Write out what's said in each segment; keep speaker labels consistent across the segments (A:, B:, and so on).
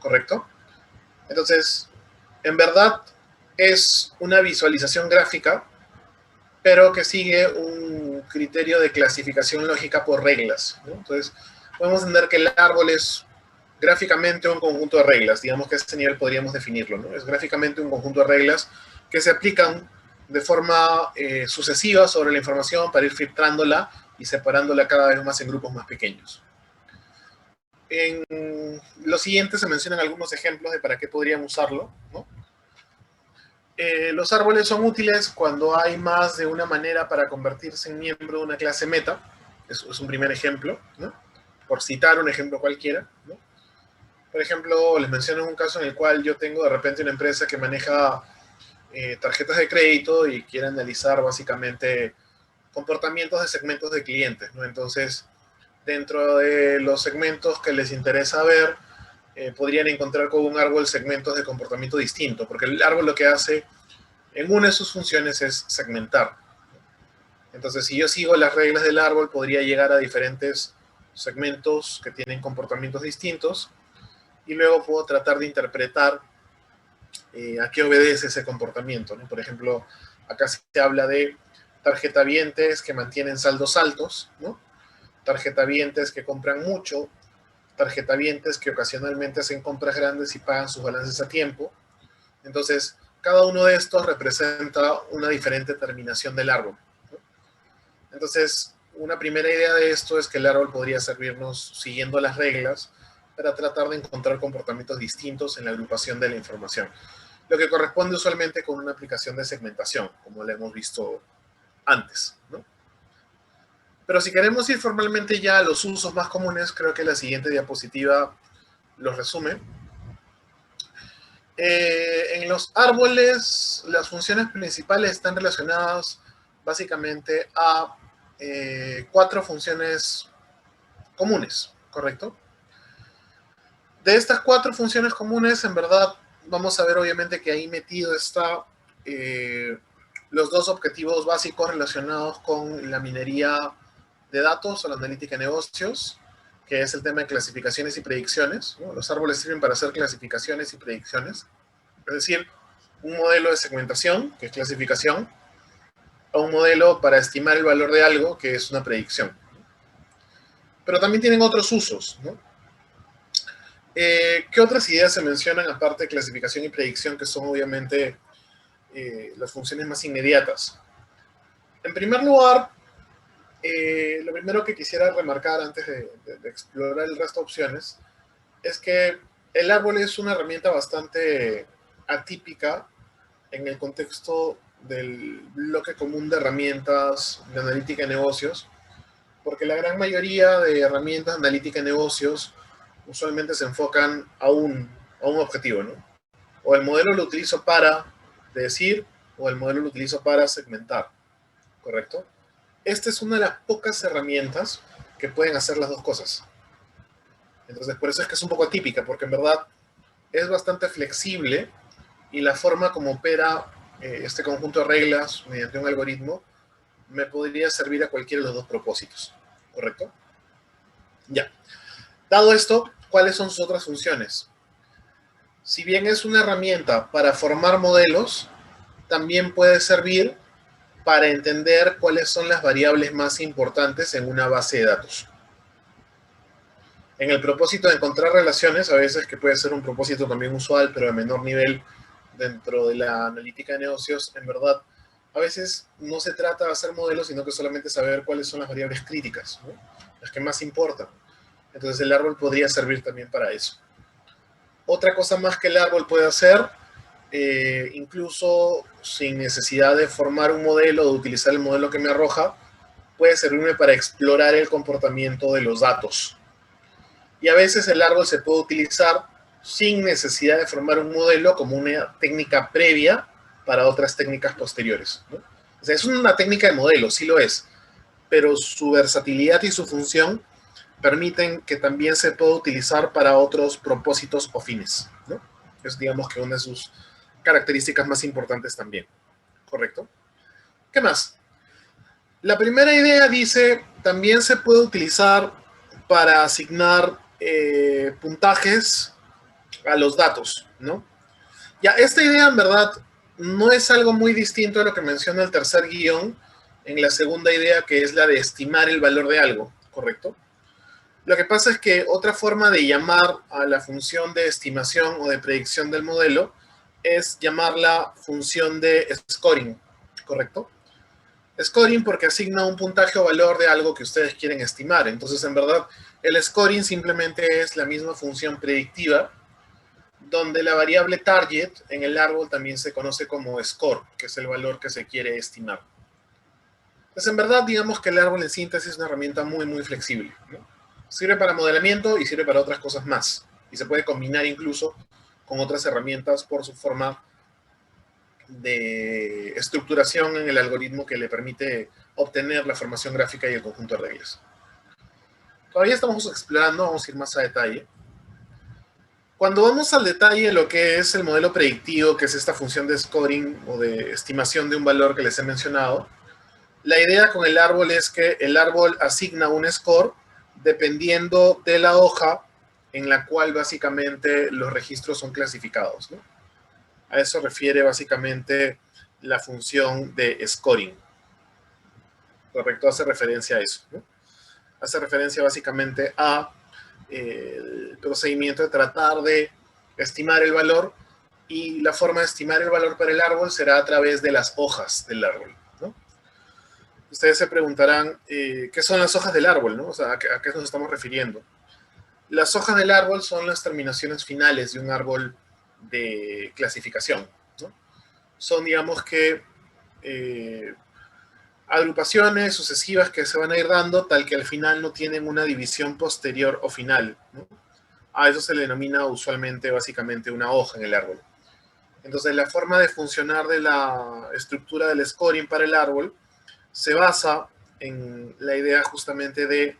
A: ¿correcto? Entonces, en verdad es una visualización gráfica, pero que sigue un criterio de clasificación lógica por reglas, ¿no? Entonces, podemos entender que el árbol es gráficamente un conjunto de reglas, digamos que a este nivel podríamos definirlo, ¿no? Es gráficamente un conjunto de reglas que se aplican de forma sucesiva sobre la información para ir filtrándola y separándola cada vez más en grupos más pequeños. En lo siguiente se mencionan algunos ejemplos de para qué podrían usarlo, ¿no? Los árboles son útiles cuando hay más de una manera para convertirse en miembro de una clase meta. Eso es un primer ejemplo, ¿no? Por citar un ejemplo cualquiera, ¿no? Por ejemplo, les menciono un caso en el cual yo tengo de repente una empresa que maneja tarjetas de crédito y quiere analizar básicamente comportamientos de segmentos de clientes, ¿no? Entonces, dentro de los segmentos que les interesa ver, podrían encontrar con un árbol segmentos de comportamiento distinto, porque el árbol lo que hace en una de sus funciones es segmentar. Entonces, si yo sigo las reglas del árbol, podría llegar a diferentes segmentos que tienen comportamientos distintos y luego puedo tratar de interpretar a qué obedece ese comportamiento, ¿no? Por ejemplo, acá se habla de tarjetavientes que mantienen saldos altos, ¿no? Tarjetavientes que compran mucho, tarjetavientes que ocasionalmente hacen compras grandes y pagan sus balances a tiempo. Entonces, cada uno de estos representa una diferente terminación del árbol, ¿no? Entonces, una primera idea de esto es que el árbol podría servirnos siguiendo las reglas para tratar de encontrar comportamientos distintos en la agrupación de la información, lo que corresponde usualmente con una aplicación de segmentación, como la hemos visto antes, ¿no? Pero si queremos ir formalmente ya a los usos más comunes, creo que la siguiente diapositiva los resume. En los árboles, las funciones principales están relacionadas básicamente a 4 funciones comunes, ¿correcto? De estas 4 funciones comunes, en verdad, vamos a ver obviamente que ahí metido está los 2 objetivos básicos relacionados con la minería de datos o la analítica de negocios, que es el tema de clasificaciones y predicciones, ¿no? Los árboles sirven para hacer clasificaciones y predicciones, es decir, un modelo de segmentación, que es clasificación, o un modelo para estimar el valor de algo, que es una predicción. Pero también tienen otros usos, ¿no? ¿Qué otras ideas se mencionan aparte de clasificación y predicción, que son obviamente las funciones más inmediatas? En primer lugar, lo primero que quisiera remarcar antes de explorar el resto de opciones es que el árbol es una herramienta bastante atípica en el contexto del bloque común de herramientas de analítica de negocios, porque la gran mayoría de herramientas de analítica de negocios usualmente se enfocan a un objetivo, ¿no? O el modelo lo utilizo para decir, o el modelo lo utilizo para segmentar, ¿correcto? Esta es una de las pocas herramientas que pueden hacer las dos cosas. Entonces, por eso es que es un poco atípica, porque en verdad es bastante flexible y la forma como opera este conjunto de reglas mediante un algoritmo me podría servir a cualquiera de los dos propósitos, ¿correcto? Ya. Dado esto, ¿cuáles son sus otras funciones? Si bien es una herramienta para formar modelos, también puede servir para entender cuáles son las variables más importantes en una base de datos. En el propósito de encontrar relaciones, a veces que puede ser un propósito también usual, pero de menor nivel dentro de la analítica de negocios, en verdad, a veces no se trata de hacer modelos, sino que solamente saber cuáles son las variables críticas, ¿no? Las que más importan. Entonces el árbol podría servir también para eso. Otra cosa más que el árbol puede hacer, incluso sin necesidad de formar un modelo o de utilizar el modelo que me arroja, puede servirme para explorar el comportamiento de los datos. Y a veces el árbol se puede utilizar sin necesidad de formar un modelo como una técnica previa para otras técnicas posteriores, ¿no? O sea, es una técnica de modelo, sí lo es, pero su versatilidad y su función permiten que también se pueda utilizar para otros propósitos o fines, ¿no? Es, digamos, que una de sus características más importantes también, ¿correcto? ¿Qué más? La primera idea dice, también se puede utilizar para asignar puntajes a los datos, ¿no? Ya, esta idea en verdad no es algo muy distinto a lo que menciona el tercer guión en la segunda idea, que es la de estimar el valor de algo, ¿correcto? Lo que pasa es que otra forma de llamar a la función de estimación o de predicción del modelo es llamarla función de scoring, ¿correcto? Scoring porque asigna un puntaje o valor de algo que ustedes quieren estimar. Entonces, en verdad, el scoring simplemente es la misma función predictiva, donde la variable target en el árbol también se conoce como score, que es el valor que se quiere estimar. Entonces, en verdad, digamos que el árbol en síntesis es una herramienta muy, muy flexible, ¿no? Sirve para modelamiento y sirve para otras cosas más. Y se puede combinar incluso con otras herramientas por su forma de estructuración en el algoritmo que le permite obtener la formación gráfica y el conjunto de reglas. Todavía estamos explorando, vamos a ir más a detalle. Cuando vamos al detalle de lo que es el modelo predictivo, que es esta función de scoring o de estimación de un valor que les he mencionado, la idea con el árbol es que el árbol asigna un score dependiendo de la hoja en la cual básicamente los registros son clasificados, ¿no? A eso refiere básicamente la función de scoring. Correcto, hace referencia a eso, ¿no? Hace referencia básicamente a el procedimiento de tratar de estimar el valor, y la forma de estimar el valor para el árbol será a través de las hojas del árbol, ¿no? Ustedes se preguntarán, ¿qué son las hojas del árbol, ¿no? O sea, ¿a qué nos estamos refiriendo? Las hojas del árbol son las terminaciones finales de un árbol de clasificación, ¿no? Son, digamos que, agrupaciones sucesivas que se van a ir dando tal que al final no tienen una división posterior o final, ¿no? A eso se le denomina usualmente, básicamente, una hoja en el árbol. Entonces, la forma de funcionar de la estructura del scoring para el árbol se basa en la idea justamente de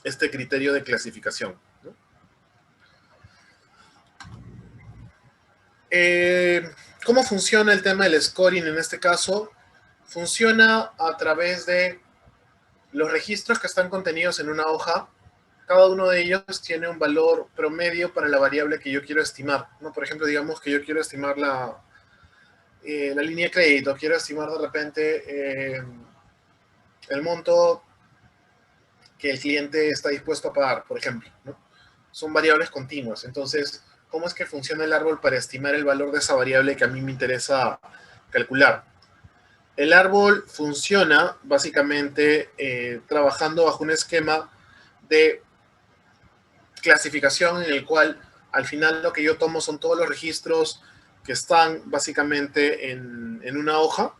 A: este criterio de clasificación, ¿no? ¿Cómo funciona el tema del scoring en este caso? Funciona a través de los registros que están contenidos en una hoja. Cada uno de ellos tiene un valor promedio para la variable que yo quiero estimar, ¿no? Por ejemplo, digamos que yo quiero estimar la línea de crédito, quiero estimar de repente el monto que el cliente está dispuesto a pagar, por ejemplo, ¿no? Son variables continuas. Entonces, ¿cómo es que funciona el árbol para estimar el valor de esa variable que a mí me interesa calcular? El árbol funciona básicamente trabajando bajo un esquema de clasificación en el cual al final lo que yo tomo son todos los registros que están básicamente en una hoja,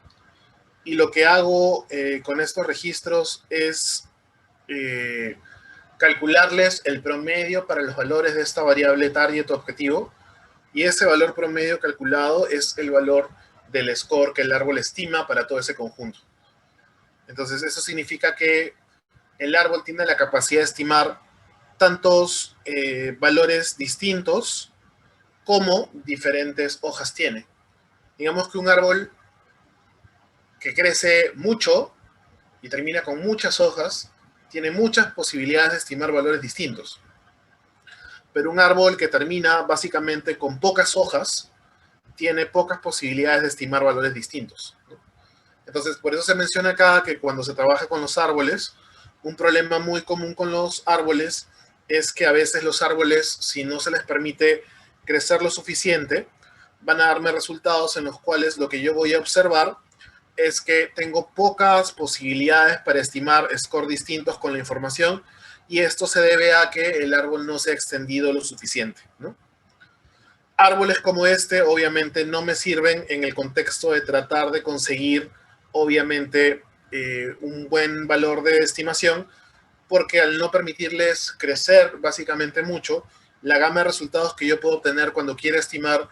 A: y lo que hago con estos registros es calcularles el promedio para los valores de esta variable target objetivo, y ese valor promedio calculado es el valor del score que el árbol estima para todo ese conjunto. Entonces, eso significa que el árbol tiene la capacidad de estimar tantos valores distintos como diferentes hojas tiene. Digamos que un árbol que crece mucho y termina con muchas hojas tiene muchas posibilidades de estimar valores distintos. Pero un árbol que termina básicamente con pocas hojas tiene pocas posibilidades de estimar valores distintos. Entonces, por eso se menciona acá que cuando se trabaja con los árboles, un problema muy común con los árboles es que a veces los árboles, si no se les permite crecer lo suficiente, van a darme resultados en los cuales lo que yo voy a observar es que tengo pocas posibilidades para estimar scores distintos con la información, y esto se debe a que el árbol no se ha extendido lo suficiente, ¿no? Árboles como este obviamente no me sirven en el contexto de tratar de conseguir, obviamente, un buen valor de estimación, porque al no permitirles crecer básicamente mucho, la gama de resultados que yo puedo obtener cuando quiero estimar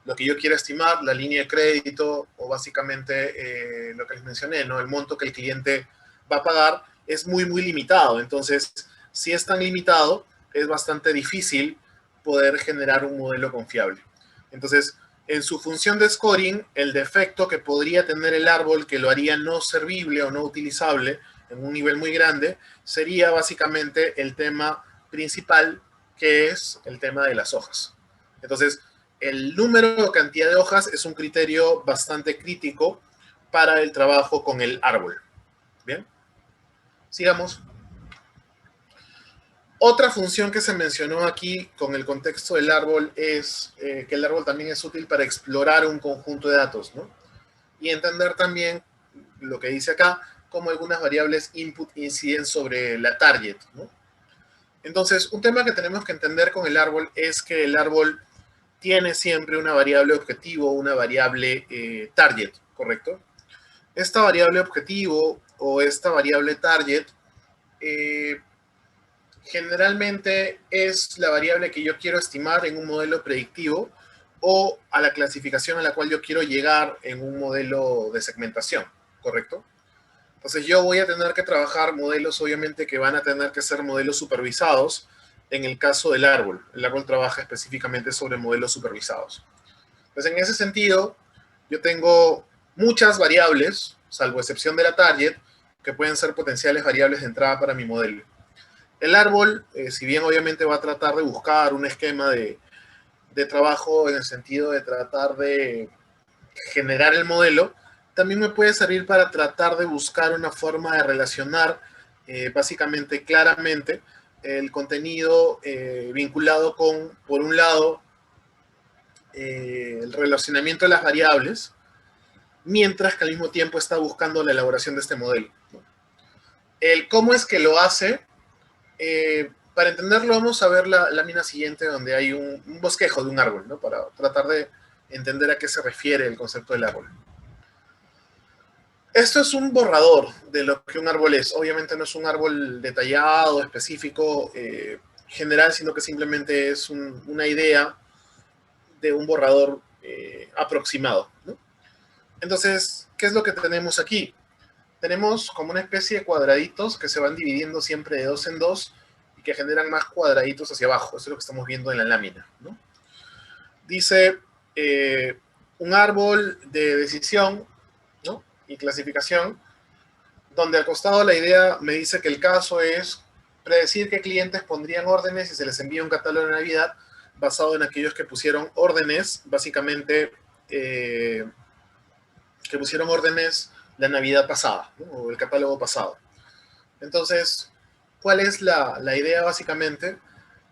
A: lo que yo quiero estimar, la línea de crédito o básicamente lo que les mencioné, ¿no? El monto que el cliente va a pagar, es muy, muy limitado. Entonces, si es tan limitado, es bastante difícil poder generar un modelo confiable. Entonces, en su función de scoring, el defecto que podría tener el árbol que lo haría no servible o no utilizable en un nivel muy grande sería básicamente el tema principal, que es el tema de las hojas. Entonces, el número o cantidad de hojas es un criterio bastante crítico para el trabajo con el árbol. Bien, sigamos. Otra función que se mencionó aquí con el contexto del árbol es que el árbol también es útil para explorar un conjunto de datos, ¿no? Y entender también lo que dice acá, cómo algunas variables input inciden sobre la target, ¿no? Entonces, un tema que tenemos que entender con el árbol es que el árbol tiene siempre una variable objetivo, una variable target, ¿correcto? Esta variable objetivo o esta variable target eh, generalmente es la variable que yo quiero estimar en un modelo predictivo o a la clasificación a la cual yo quiero llegar en un modelo de segmentación, ¿correcto? Entonces yo voy a tener que trabajar modelos, obviamente, que van a tener que ser modelos supervisados en el caso del árbol. El árbol trabaja específicamente sobre modelos supervisados. Entonces, en ese sentido, yo tengo muchas variables, salvo excepción de la target, que pueden ser potenciales variables de entrada para mi modelo. El árbol, si bien obviamente va a tratar de buscar un esquema de trabajo en el sentido de tratar de generar el modelo, también me puede servir para tratar de buscar una forma de relacionar básicamente claramente el contenido vinculado con, por un lado, el relacionamiento de las variables, mientras que al mismo tiempo está buscando la elaboración de este modelo. El cómo es que lo hace, para entenderlo vamos a ver la lámina siguiente donde hay un bosquejo de un árbol, ¿no? Para tratar de entender a qué se refiere el concepto del árbol. Esto es un borrador de lo que un árbol es. Obviamente no es un árbol detallado, específico, general, sino que simplemente es una idea de un borrador aproximado, ¿no? Entonces, ¿qué es lo que tenemos aquí? Tenemos como una especie de cuadraditos que se van dividiendo siempre de dos en dos y que generan más cuadraditos hacia abajo. Eso es lo que estamos viendo en la lámina, ¿no? Dice un árbol de decisión, ¿no? Y clasificación, donde al costado la idea me dice que el caso es predecir qué clientes pondrían órdenes y se les envía un catálogo de Navidad basado en aquellos que pusieron órdenes, básicamente, que pusieron órdenes la Navidad pasada, ¿no? O el catálogo pasado. Entonces, ¿cuál es la idea básicamente?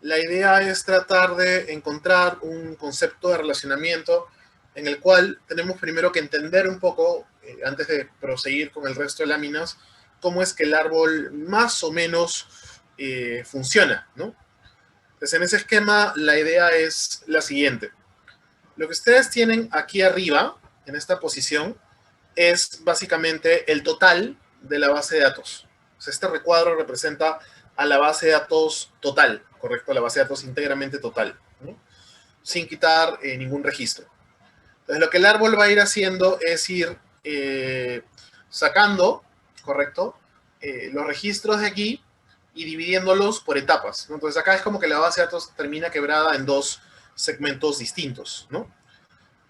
A: La idea es tratar de encontrar un concepto de relacionamiento en el cual tenemos primero que entender un poco, antes de proseguir con el resto de láminas, cómo es que el árbol más o menos funciona, ¿no? Entonces, en ese esquema, la idea es la siguiente. Lo que ustedes tienen aquí arriba, en esta posición, es básicamente el total de la base de datos. O sea, este recuadro representa a la base de datos total, ¿correcto? La base de datos íntegramente total, ¿no? Sin quitar ningún registro. Entonces, lo que el árbol va a ir haciendo es ir sacando, ¿correcto? Los registros de aquí y dividiéndolos por etapas, ¿no? Entonces, acá es como que la base de datos termina quebrada en dos segmentos distintos, ¿no?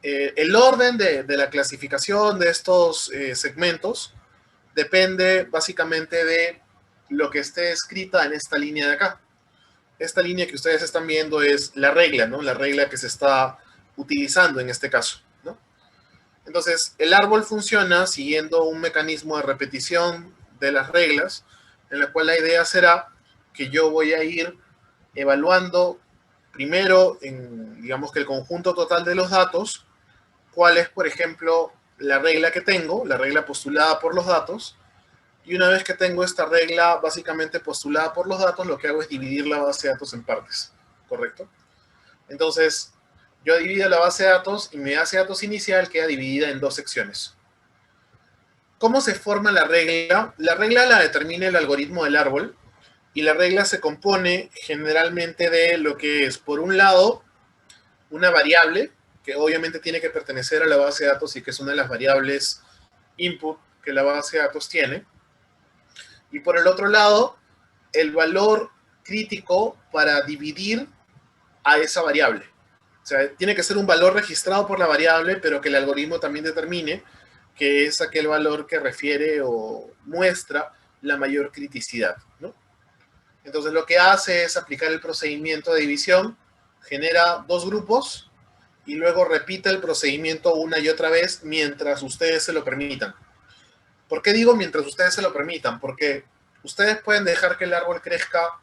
A: El orden de la clasificación de estos segmentos depende básicamente de lo que esté escrita en esta línea de acá. Esta línea que ustedes están viendo es la regla, ¿no? La regla que se está utilizando en este caso, ¿no? Entonces, el árbol funciona siguiendo un mecanismo de repetición de las reglas, en la cual la idea será que yo voy a ir evaluando primero, digamos que el conjunto total de los datos, cuál es, por ejemplo, la regla que tengo, la regla postulada por los datos, y una vez que tengo esta regla básicamente postulada por los datos, lo que hago es dividir la base de datos en partes, ¿correcto? Entonces, yo divido la base de datos y mi base de datos inicial queda dividida en dos secciones. ¿Cómo se forma la regla? La regla la determina el algoritmo del árbol y la regla se compone generalmente de lo que es, por un lado, una variable que obviamente tiene que pertenecer a la base de datos y que es una de las variables input que la base de datos tiene. Y por el otro lado, el valor crítico para dividir a esa variable. O sea, tiene que ser un valor registrado por la variable, pero que el algoritmo también determine que es aquel valor que refiere o muestra la mayor criticidad, ¿no? Entonces lo que hace es aplicar el procedimiento de división, genera dos grupos y luego repite el procedimiento una y otra vez mientras ustedes se lo permitan. ¿Por qué digo mientras ustedes se lo permitan? Porque ustedes pueden dejar que el árbol crezca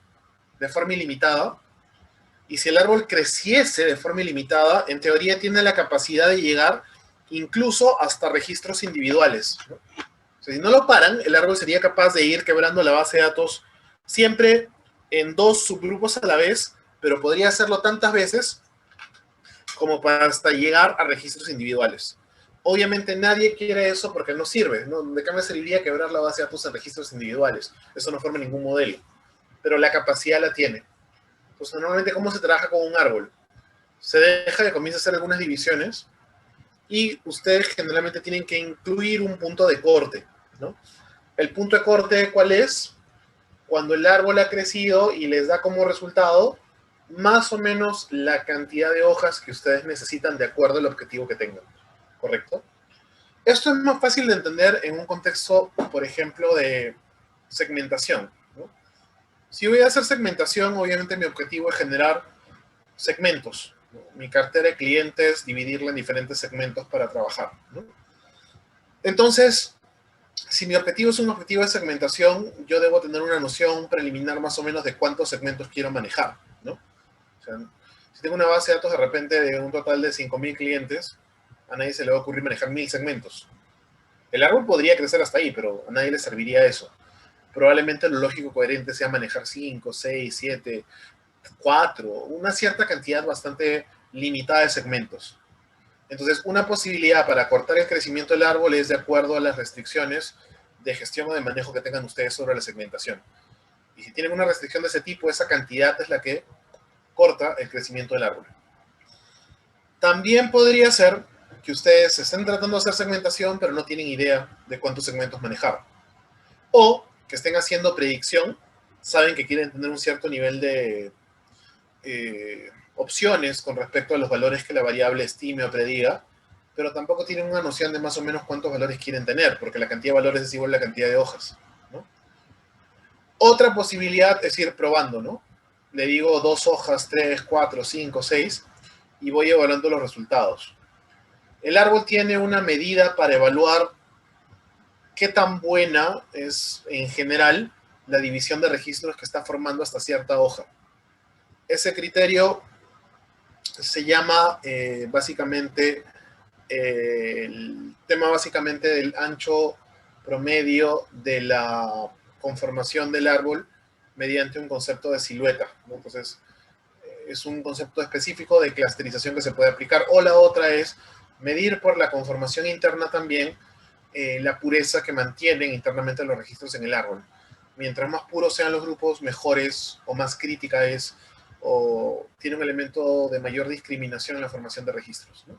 A: de forma ilimitada, y si el árbol creciese de forma ilimitada, en teoría tiene la capacidad de llegar incluso hasta registros individuales, ¿no? O sea, si no lo paran, el árbol sería capaz de ir quebrando la base de datos siempre en dos subgrupos a la vez, pero podría hacerlo tantas veces como para hasta llegar a registros individuales. Obviamente nadie quiere eso porque no sirve, ¿no? ¿De qué me serviría quebrar la base de datos en registros individuales? Eso no forma ningún modelo, pero la capacidad la tiene. Pues normalmente, ¿cómo se trabaja con un árbol? Se deja que comience a hacer algunas divisiones y ustedes generalmente tienen que incluir un punto de corte, ¿no? El punto de corte, ¿cuál es? Cuando el árbol ha crecido y les da como resultado más o menos la cantidad de hojas que ustedes necesitan de acuerdo al objetivo que tengan, ¿correcto? Esto es más fácil de entender en un contexto, por ejemplo, de segmentación, ¿no? Si voy a hacer segmentación, obviamente mi objetivo es generar segmentos, ¿no? Mi cartera de clientes, dividirla en diferentes segmentos para trabajar, ¿no? Entonces, si mi objetivo es un objetivo de segmentación, yo debo tener una noción preliminar más o menos de cuántos segmentos quiero manejar, ¿no? O sea, si tengo una base de datos de repente de un total de 5.000 clientes, a nadie se le va a ocurrir manejar 1.000 segmentos. El árbol podría crecer hasta ahí, pero a nadie le serviría eso. Probablemente lo lógico coherente sea manejar 5, 6, 7, 4, una cierta cantidad bastante limitada de segmentos. Entonces, una posibilidad para cortar el crecimiento del árbol es de acuerdo a las restricciones de gestión o de manejo que tengan ustedes sobre la segmentación. Y si tienen una restricción de ese tipo, esa cantidad es la que corta el crecimiento del árbol. También podría ser que ustedes estén tratando de hacer segmentación, pero no tienen idea de cuántos segmentos manejar. O que estén haciendo predicción, saben que quieren tener un cierto nivel de opciones con respecto a los valores que la variable estime o prediga, pero tampoco tienen una noción de más o menos cuántos valores quieren tener, porque la cantidad de valores es igual a la cantidad de hojas, ¿no? Otra posibilidad es ir probando, ¿no? Le digo 2 hojas, 3, 4, 5, 6, y voy evaluando los resultados. El árbol tiene una medida para evaluar qué tan buena es en general la división de registros que está formando hasta cierta hoja. Ese criterio se llama básicamente el tema básicamente del ancho promedio de la conformación del árbol mediante un concepto de silueta, ¿no? Entonces, es un concepto específico de clusterización que se puede aplicar. O la otra es medir por la conformación interna también la pureza que mantienen internamente los registros en el árbol. Mientras más puros sean los grupos, mejores o más crítica es, o tiene un elemento de mayor discriminación en la formación de registros, ¿no?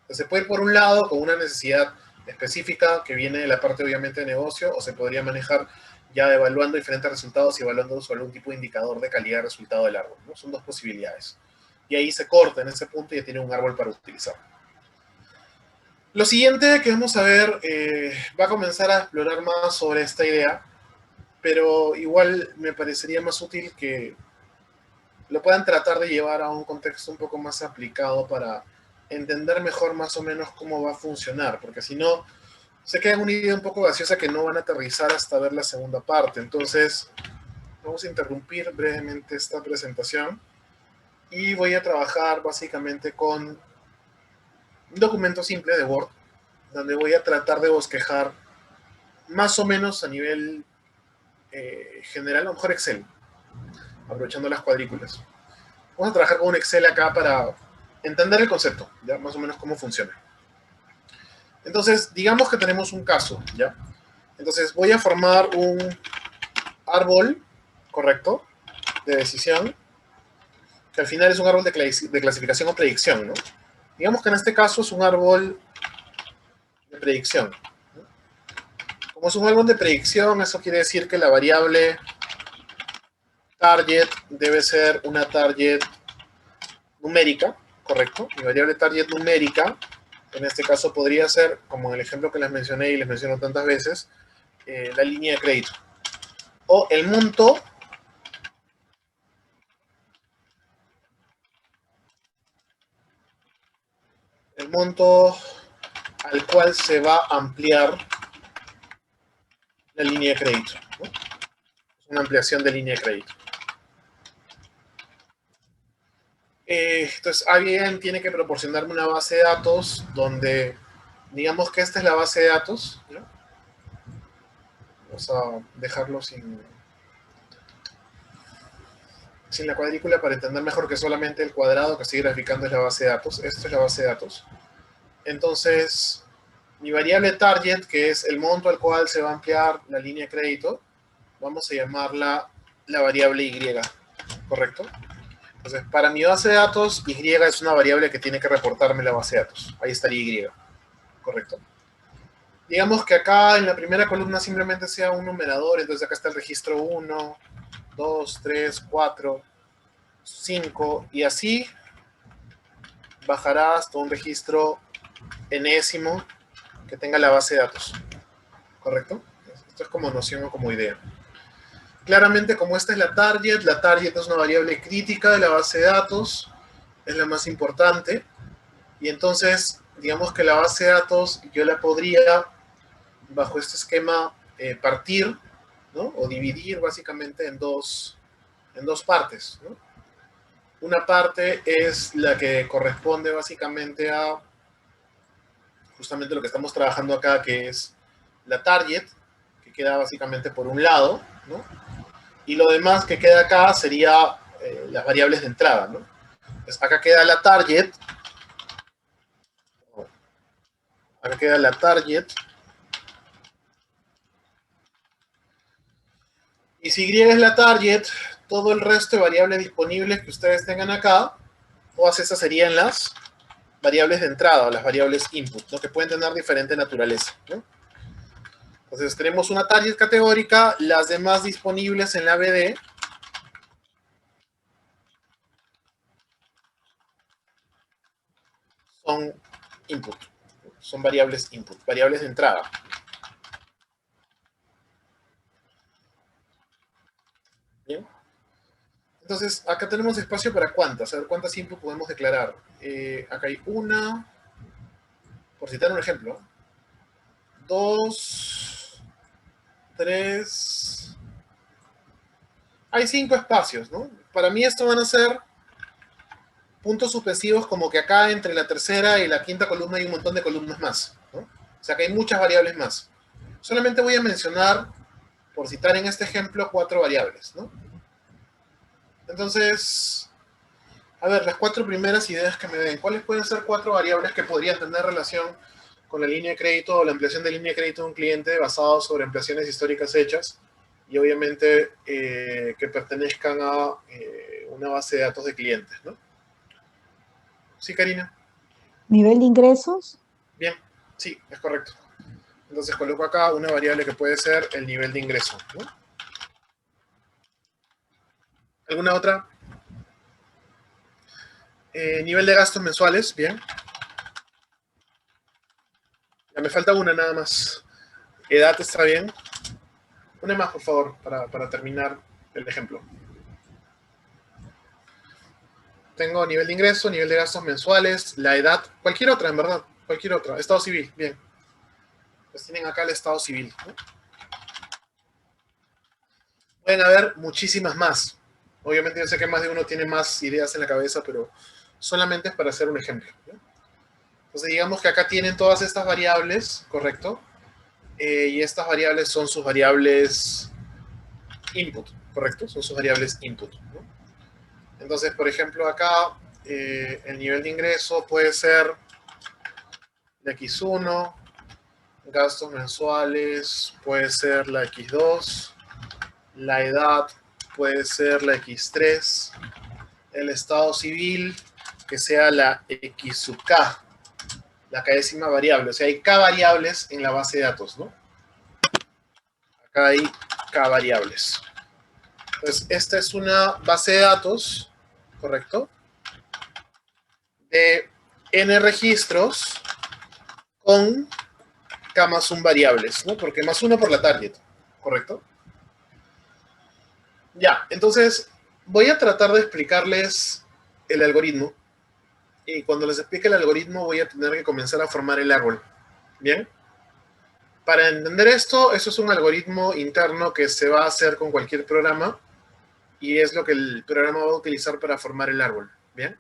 A: Entonces, se puede ir por un lado con una necesidad específica que viene de la parte obviamente de negocio, o se podría manejar ya evaluando diferentes resultados y evaluando sobre algún tipo de indicador de calidad de resultado del árbol, ¿no? Son dos posibilidades. Y ahí se corta en ese punto y ya tiene un árbol para utilizar. Lo siguiente que vamos a ver va a comenzar a explorar más sobre esta idea, pero igual me parecería más útil que lo puedan tratar de llevar a un contexto un poco más aplicado para entender mejor más o menos cómo va a funcionar, porque si no, se queda una idea un poco gaseosa que no van a aterrizar hasta ver la segunda parte. Entonces, vamos a interrumpir brevemente esta presentación y voy a trabajar básicamente con un documento simple de Word, donde voy a tratar de bosquejar más o menos a nivel general, a lo mejor Excel, aprovechando las cuadrículas. Vamos a trabajar con un Excel acá para entender el concepto, ya más o menos cómo funciona. Entonces, digamos que tenemos un caso, ¿ya? Entonces, voy a formar un árbol, ¿correcto?, de decisión, que al final es un árbol de clasificación o predicción, ¿no? Digamos que en este caso es un árbol de predicción. Como es un árbol de predicción, eso quiere decir que la variable target debe ser una target numérica, ¿correcto? Mi variable target numérica, en este caso podría ser, como en el ejemplo que les mencioné y les menciono tantas veces, la línea de crédito. O el monto monto al cual se va a ampliar la línea de crédito, ¿no? Es una ampliación de línea de crédito. Entonces, alguien tiene que proporcionarme una base de datos donde, digamos que esta es la base de datos, ¿no? Vamos a dejarlo sin la cuadrícula para entender mejor que solamente el cuadrado que estoy graficando es la base de datos. Esto es la base de datos. Entonces, mi variable target, que es el monto al cual se va a ampliar la línea de crédito, vamos a llamarla la variable Y, ¿correcto? Entonces, para mi base de datos, Y es una variable que tiene que reportarme la base de datos. Ahí estaría Y, ¿correcto? Digamos que acá en la primera columna simplemente sea un numerador, entonces acá está el registro 1, 2, 3, 4, 5, y así bajará hasta un registro enésimo que tenga la base de datos, ¿correcto? Esto es como noción o como idea. Claramente, como esta es la target es una variable crítica de la base de datos, es la más importante, y entonces, digamos que la base de datos yo la podría, bajo este esquema, partir, ¿no? O dividir básicamente en dos partes, ¿no? Una parte es la que corresponde básicamente a justamente lo que estamos trabajando acá, que es la target, que queda básicamente por un lado, ¿no? Y lo demás que queda acá sería las variables de entrada, ¿no? Entonces, acá queda la target, y si Y es la target, todo el resto de variables disponibles que ustedes tengan acá, todas esas serían las variables de entrada o las variables input, ¿no? Que pueden tener diferente naturaleza, ¿no? Entonces tenemos una target categórica, las demás disponibles en la BD son input, son variables input, variables de entrada. ¿Bien? Entonces, acá tenemos espacio para cuántas. A ver, ¿cuántas input podemos declarar? Acá hay una, por citar un ejemplo. 2, 3. Hay 5 espacios, ¿no? Para mí esto van a ser puntos suspensivos como que acá entre la tercera y la quinta columna hay un montón de columnas más, ¿no? O sea que hay muchas variables más. Solamente voy a mencionar, por citar en este ejemplo, 4 variables, ¿no? Entonces, a ver, las 4 primeras ideas que me den. ¿Cuáles pueden ser 4 variables que podrían tener relación con la línea de crédito o la ampliación de línea de crédito de un cliente basado sobre ampliaciones históricas hechas y obviamente que pertenezcan a una base de datos de clientes, ¿no? Sí, Karina.
B: ¿Nivel de ingresos?
A: Bien, sí, es correcto. Entonces coloco acá una variable que puede ser el nivel de ingreso, ¿no? ¿Alguna otra? Nivel de gastos mensuales, bien. Ya me falta una nada más. Edad está bien. Una más, por favor, para terminar el ejemplo. Tengo nivel de ingreso, nivel de gastos mensuales, la edad, cualquier otra, en verdad, cualquier otra. Estado civil, bien. Pues tienen acá el estado civil, ¿no? Pueden haber muchísimas más. Obviamente yo sé que más de uno tiene más ideas en la cabeza, pero solamente es para hacer un ejemplo, ¿no? Entonces digamos que acá tienen todas estas variables, ¿correcto? Y estas variables son sus variables input, ¿correcto? Son sus variables input, ¿no? Entonces, por ejemplo, acá el nivel de ingreso puede ser la X1, gastos mensuales puede ser la X2, la edad puede ser la X3, el estado civil que sea la X sub K, la k-ésima variable. O sea, hay K variables en la base de datos, ¿no? Acá hay K variables. Entonces, esta es una base de datos, ¿correcto? De N registros con K más un variables, ¿no? Porque más uno por la target, ¿correcto? Ya, entonces voy a tratar de explicarles el algoritmo y cuando les explique el algoritmo voy a tener que comenzar a formar el árbol. ¿Bien? Para entender esto, eso es un algoritmo interno que se va a hacer con cualquier programa y es lo que el programa va a utilizar para formar el árbol. ¿Bien?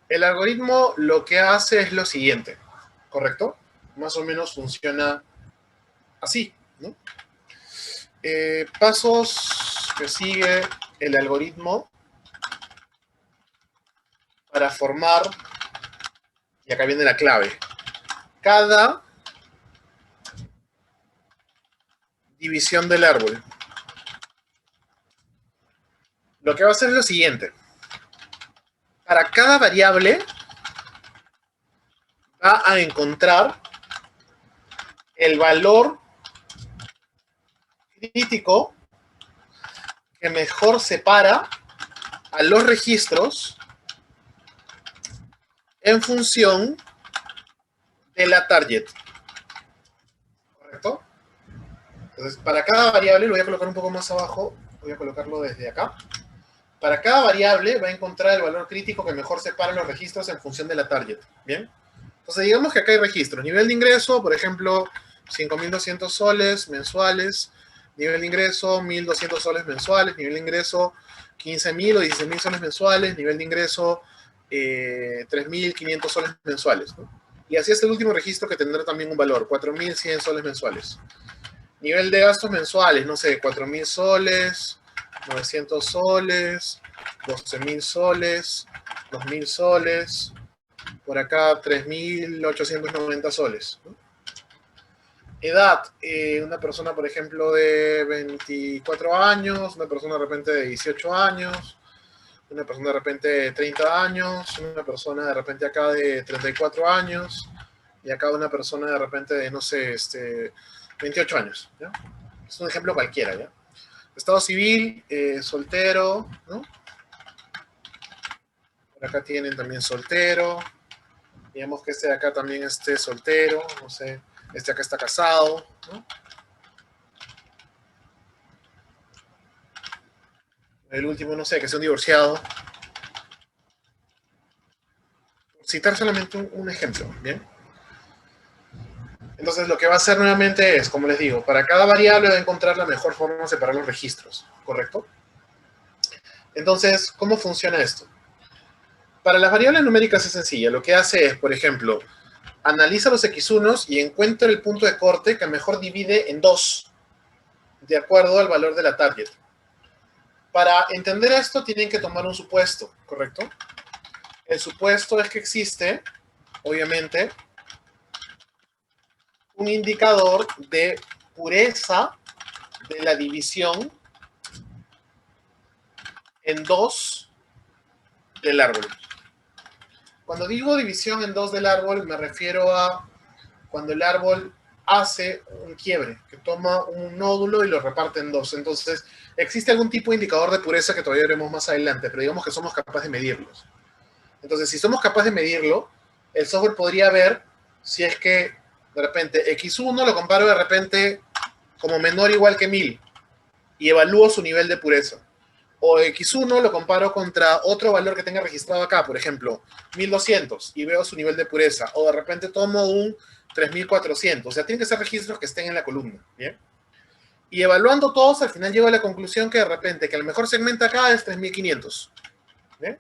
A: El algoritmo lo que hace es lo siguiente, ¿correcto? Más o menos funciona así, ¿no? Pasos que sigue el algoritmo para formar, y acá viene la clave, cada división del árbol. Lo que va a hacer es lo siguiente. Para cada variable va a encontrar el valor crítico que mejor separa a los registros en función de la target. ¿Correcto? Entonces, para cada variable, lo voy a colocar un poco más abajo, voy a colocarlo desde acá. Para cada variable va a encontrar el valor crítico que mejor separa los registros en función de la target. ¿Bien? Entonces, digamos que acá hay registros. Nivel de ingreso, por ejemplo, 5.200 soles mensuales. Nivel de ingreso, 1.200 soles mensuales. Nivel de ingreso, 15.000 o 16.000 soles mensuales. Nivel de ingreso, 3.500 soles mensuales, ¿no? Y así es el último registro que tendrá también un valor, 4.100 soles mensuales. Nivel de gastos mensuales, no sé, 4.000 soles, 900 soles, 12.000 soles, 2.000 soles, por acá 3.890 soles, ¿no? Edad, una persona, por ejemplo, de 24 años, una persona de repente de 18 años, una persona de repente de 30 años, una persona de repente acá de 34 años, y acá una persona de repente de, no sé, 28 años, ¿ya? Es un ejemplo cualquiera, ¿ya? Estado civil, soltero, ¿no? Por acá tienen también soltero. Digamos que este de acá también esté soltero, no sé. Este acá está casado, ¿no? El último, no sé, que sea un divorciado. Citar solamente un ejemplo, ¿bien? Entonces lo que va a hacer nuevamente es, como les digo, para cada variable va a encontrar la mejor forma de separar los registros, ¿correcto? Entonces, ¿cómo funciona esto? Para las variables numéricas es sencilla. Lo que hace es, por ejemplo, analiza los x1 y encuentra el punto de corte que mejor divide en 2, de acuerdo al valor de la target. Para entender esto tienen que tomar un supuesto, ¿correcto? El supuesto es que existe, obviamente, un indicador de pureza de la división en 2 del árbol. Cuando digo división en 2 del árbol, me refiero a cuando el árbol hace un quiebre, que toma un nódulo y lo reparte en 2. Entonces, existe algún tipo de indicador de pureza que todavía veremos más adelante, pero digamos que somos capaces de medirlos. Entonces, si somos capaces de medirlo, el software podría ver si es que de repente x1 lo comparo de repente como menor o igual que 1000 y evalúo su nivel de pureza. O x1 lo comparo contra otro valor que tenga registrado acá, por ejemplo, 1200 y veo su nivel de pureza. O de repente tomo un 3400. O sea, tienen que ser registros que estén en la columna, ¿bien? Y evaluando todos, al final llego a la conclusión que de repente que el mejor segmento acá es 3500, ¿bien?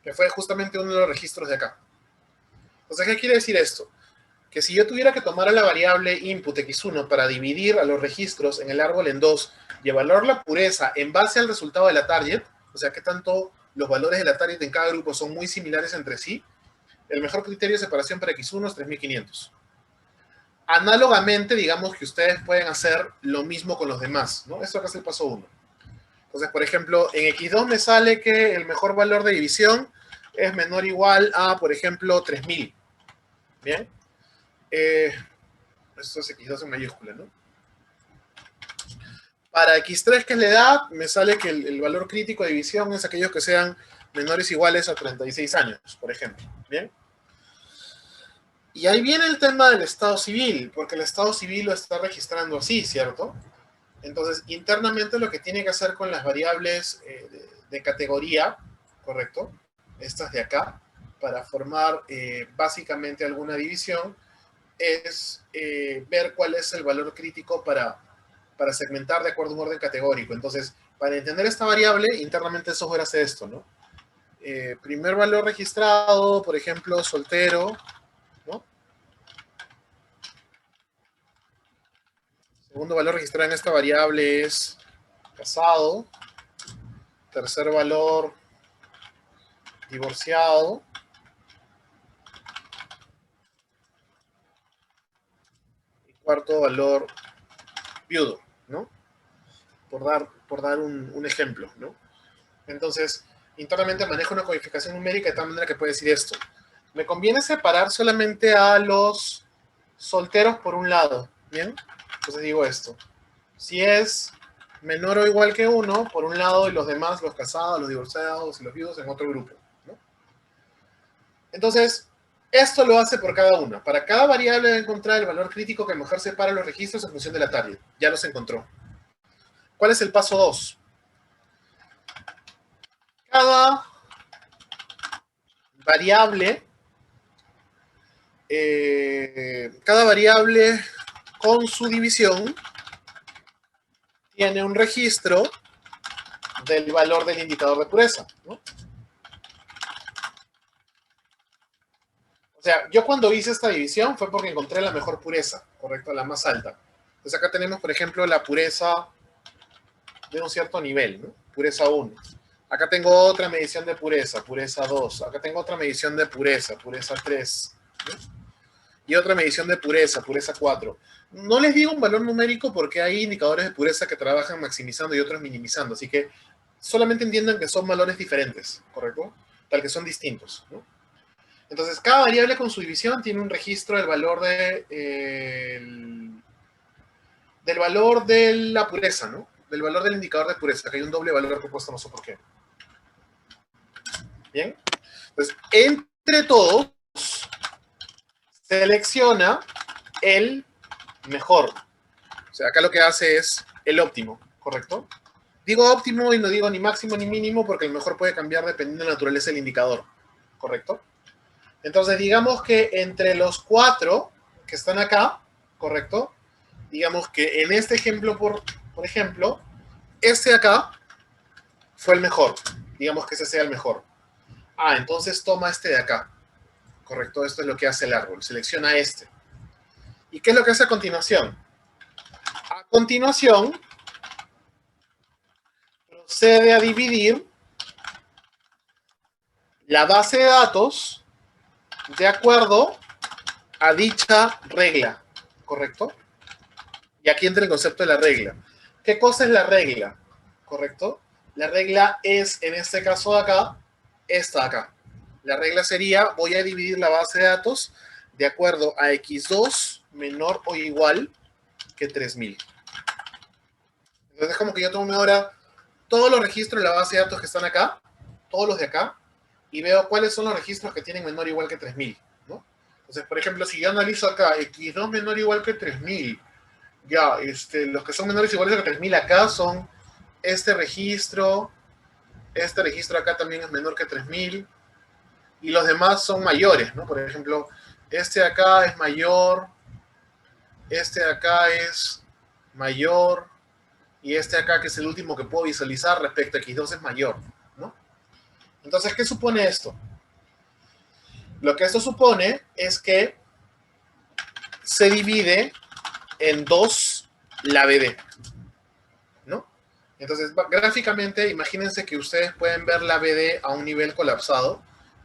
A: Que fue justamente uno de los registros de acá. Entonces, ¿qué quiere decir esto? Que si yo tuviera que tomar a la variable input x1 para dividir a los registros en el árbol en 2 y evaluar la pureza en base al resultado de la target, o sea, que tanto los valores de la target en cada grupo son muy similares entre sí, el mejor criterio de separación para x1 es 3500. Análogamente, digamos que ustedes pueden hacer lo mismo con los demás, ¿no? Esto acá es el paso 1. Entonces, por ejemplo, en x2 me sale que el mejor valor de división es menor o igual a, por ejemplo, 3000. ¿Bien? Esto es x2 en mayúscula, ¿no? Para x3, que es la edad, me sale que el valor crítico de división es aquellos que sean menores o iguales a 36 años, por ejemplo. ¿Bien? Y ahí viene el tema del estado civil, porque el estado civil lo está registrando así, ¿cierto? Entonces, internamente lo que tiene que hacer con las variables de categoría, ¿correcto? Estas de acá, para formar básicamente alguna división es ver cuál es el valor crítico para segmentar de acuerdo a un orden categórico. Entonces, para entender esta variable, internamente el software hace esto, ¿no? Primer valor registrado, por ejemplo, soltero, ¿no? Segundo valor registrado en esta variable es casado. Tercer valor, divorciado. Y cuarto valor, viudo, ¿no? Por dar un ejemplo, ¿no? Entonces, internamente manejo una codificación numérica de tal manera que puede decir esto. Me conviene separar solamente a los solteros por un lado, ¿bien? Entonces digo esto. Si es menor o igual que 1, por un lado, y los demás, los casados, los divorciados y los viudos, en otro grupo, ¿no? Entonces, esto lo hace por cada una. Para cada variable debe encontrar el valor crítico que mejor separa los registros en función de la target. Ya los encontró. ¿Cuál es el paso 2? Cada variable con su división tiene un registro del valor del indicador de pureza, ¿no? O sea, yo cuando hice esta división fue porque encontré la mejor pureza, ¿correcto? La más alta. Entonces acá tenemos, por ejemplo, la pureza de un cierto nivel, ¿no? Pureza 1. Acá tengo otra medición de pureza, pureza 2. Acá tengo otra medición de pureza, pureza 3. ¿No? Y otra medición de pureza, pureza 4. No les digo un valor numérico porque hay indicadores de pureza que trabajan maximizando y otros minimizando. Así que solamente entiendan que son valores diferentes, ¿correcto? Tal que son distintos, ¿no? Entonces, cada variable con su división tiene un registro del valor del valor de la pureza, ¿no? Del valor del indicador de pureza, que hay un doble valor que he puesto, no sé por qué. Bien. Entonces, entre todos, selecciona el mejor. O sea, acá lo que hace es el óptimo, ¿correcto? Digo óptimo y no digo ni máximo ni mínimo porque el mejor puede cambiar dependiendo de la naturaleza del indicador, ¿correcto? Entonces, digamos que entre los 4 que están acá, ¿correcto? Digamos que en este ejemplo, por ejemplo, este de acá fue el mejor. Digamos que ese sea el mejor. Ah, entonces toma este de acá, ¿correcto? Esto es lo que hace el árbol. Selecciona este. ¿Y qué es lo que hace a continuación? A continuación, procede a dividir la base de datos de acuerdo a dicha regla, ¿correcto? Y aquí entra el concepto de la regla. ¿Qué cosa es la regla? ¿Correcto? La regla es, en este caso de acá, esta de acá. La regla sería, voy a dividir la base de datos de acuerdo a x2 menor o igual que 3000. Entonces es como que yo tomo ahora todos los registros de la base de datos que están acá, todos los de acá, y veo cuáles son los registros que tienen menor o igual que 3000, ¿no? Entonces, por ejemplo, si yo analizo acá x2 menor o igual que 3000, ya, los que son menores o iguales a 3000 acá son este registro acá también es menor que 3000, y los demás son mayores, ¿no? Por ejemplo, este de acá es mayor, este de acá es mayor, y este de acá, que es el último que puedo visualizar respecto a X2, es mayor, ¿no? Entonces, ¿qué supone esto? Lo que esto supone es que se divide en 2 la BD, ¿no? Entonces, gráficamente, imagínense que ustedes pueden ver la BD a un nivel colapsado.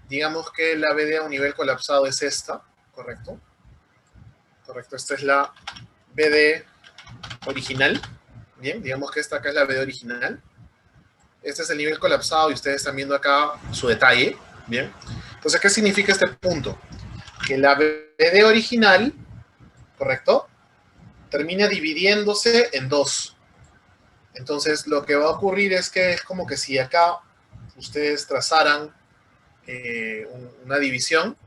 A: Digamos que la BD a un nivel colapsado es esta, ¿correcto? Correcto, esta es la BD original. Bien, digamos que esta acá es la BD original. Este es el nivel colapsado y ustedes están viendo acá su detalle. Bien, entonces, ¿qué significa este punto? Que la BD original, ¿correcto?, termina dividiéndose en 2. Entonces, lo que va a ocurrir es que es como que si acá ustedes trazaran una división,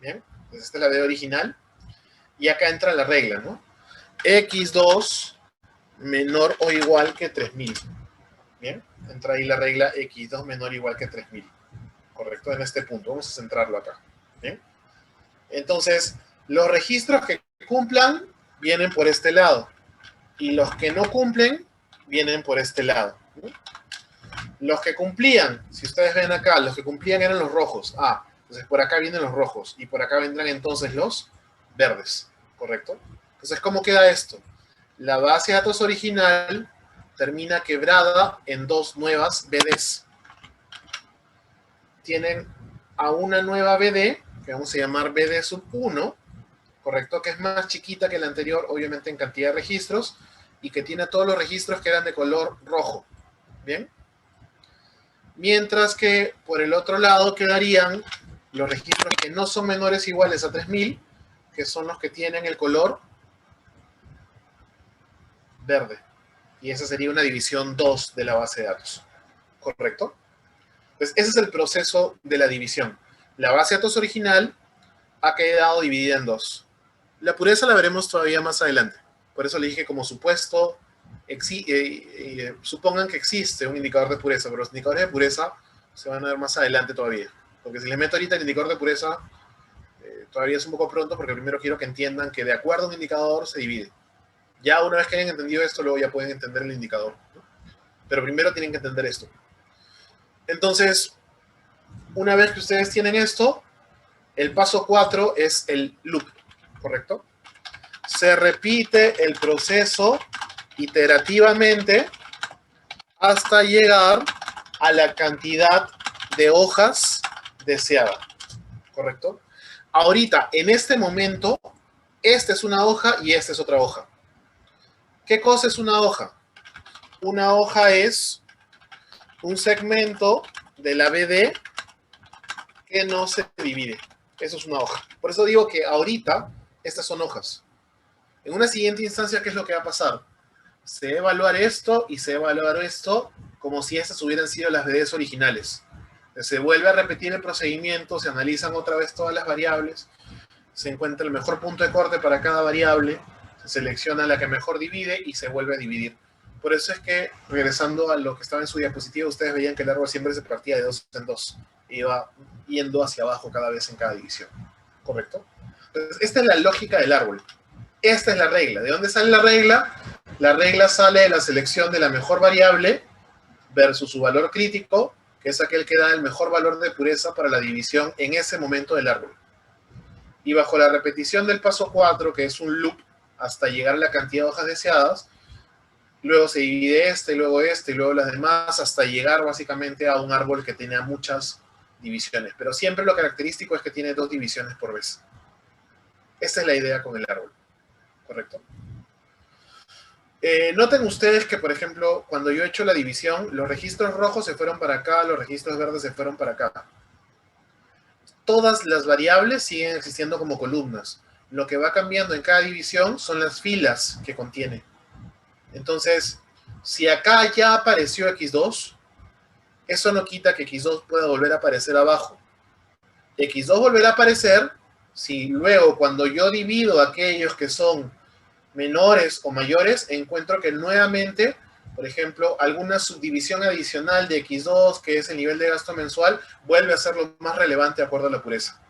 A: ¿bien? Pues esta es la B original, y acá entra la regla, ¿no? X2 menor o igual que 3000, ¿bien? Entra ahí la regla X2 menor o igual que 3000, correcto, en este punto. Vamos a centrarlo acá. ¿Bien? Entonces, los registros que cumplan vienen por este lado y los que no cumplen vienen por este lado. ¿No? Los que cumplían, si ustedes ven acá, los que cumplían eran los rojos. Ah, entonces por acá vienen los rojos y por acá vendrán entonces los verdes, ¿correcto? Entonces, ¿cómo queda esto? La base de datos original termina quebrada en dos nuevas BDs. Tienen a una nueva BD, que vamos a llamar BD sub 1, ¿correcto? Que es más chiquita que la anterior, obviamente en cantidad de registros, y que tiene todos los registros que eran de color rojo. ¿Bien? Mientras que por el otro lado quedarían los registros que no son menores o iguales a 3000, que son los que tienen el color verde. Y esa sería una división 2 de la base de datos. ¿Correcto? Pues ese es el proceso de la división. La base de datos original ha quedado dividida en dos. La pureza la veremos todavía más adelante. Por eso le dije como supuesto, supongan que existe un indicador de pureza, pero los indicadores de pureza se van a ver más adelante todavía. Porque si les meto ahorita el indicador de pureza, todavía es un poco pronto, porque primero quiero que entiendan que de acuerdo a un indicador se divide. Ya una vez que hayan entendido esto, luego ya pueden entender el indicador, ¿no? Pero primero tienen que entender esto. Entonces, una vez que ustedes tienen esto, el paso 4 es el loop, ¿correcto? Se repite el proceso iterativamente hasta llegar a la cantidad de hojas deseada, ¿correcto? Ahorita, en este momento, esta es una hoja y esta es otra hoja. ¿Qué cosa es una hoja? Una hoja es un segmento de la BD que no se divide. Eso es una hoja. Por eso digo que ahorita estas son hojas. En una siguiente instancia, ¿qué es lo que va a pasar? Se va a evaluar esto y se va a evaluar esto como si estas hubieran sido las BDs originales. Se vuelve a repetir el procedimiento, se analizan otra vez todas las variables, se encuentra el mejor punto de corte para cada variable, se selecciona la que mejor divide y se vuelve a dividir. Por eso es que, regresando a lo que estaba en su diapositiva, ustedes veían que el árbol siempre se partía de dos en dos. Iba yendo hacia abajo cada vez en cada división. ¿Correcto? Entonces, esta es la lógica del árbol. Esta es la regla. ¿De dónde sale la regla? La regla sale de la selección de la mejor variable versus su valor crítico, que es aquel que da el mejor valor de pureza para la división en ese momento del árbol. Y bajo la repetición del paso 4, que es un loop hasta llegar a la cantidad de hojas deseadas, luego se divide este, luego este, y luego las demás, hasta llegar básicamente a un árbol que tenía muchas divisiones. Pero siempre lo característico es que tiene dos divisiones por vez. Esta es la idea con el árbol. ¿Correcto? Noten ustedes que, por ejemplo, cuando yo he hecho la división, los registros rojos se fueron para acá, los registros verdes se fueron para acá. Todas las variables siguen existiendo como columnas. Lo que va cambiando en cada división son las filas que contiene. Entonces, si acá ya apareció X2, eso no quita que X2 pueda volver a aparecer abajo. X2 volverá a aparecer si luego, cuando yo divido aquellos que son menores o mayores, encuentro que nuevamente, por ejemplo, alguna subdivisión adicional de X2, que es el nivel de gasto mensual, vuelve a ser lo más relevante de acuerdo a la pureza.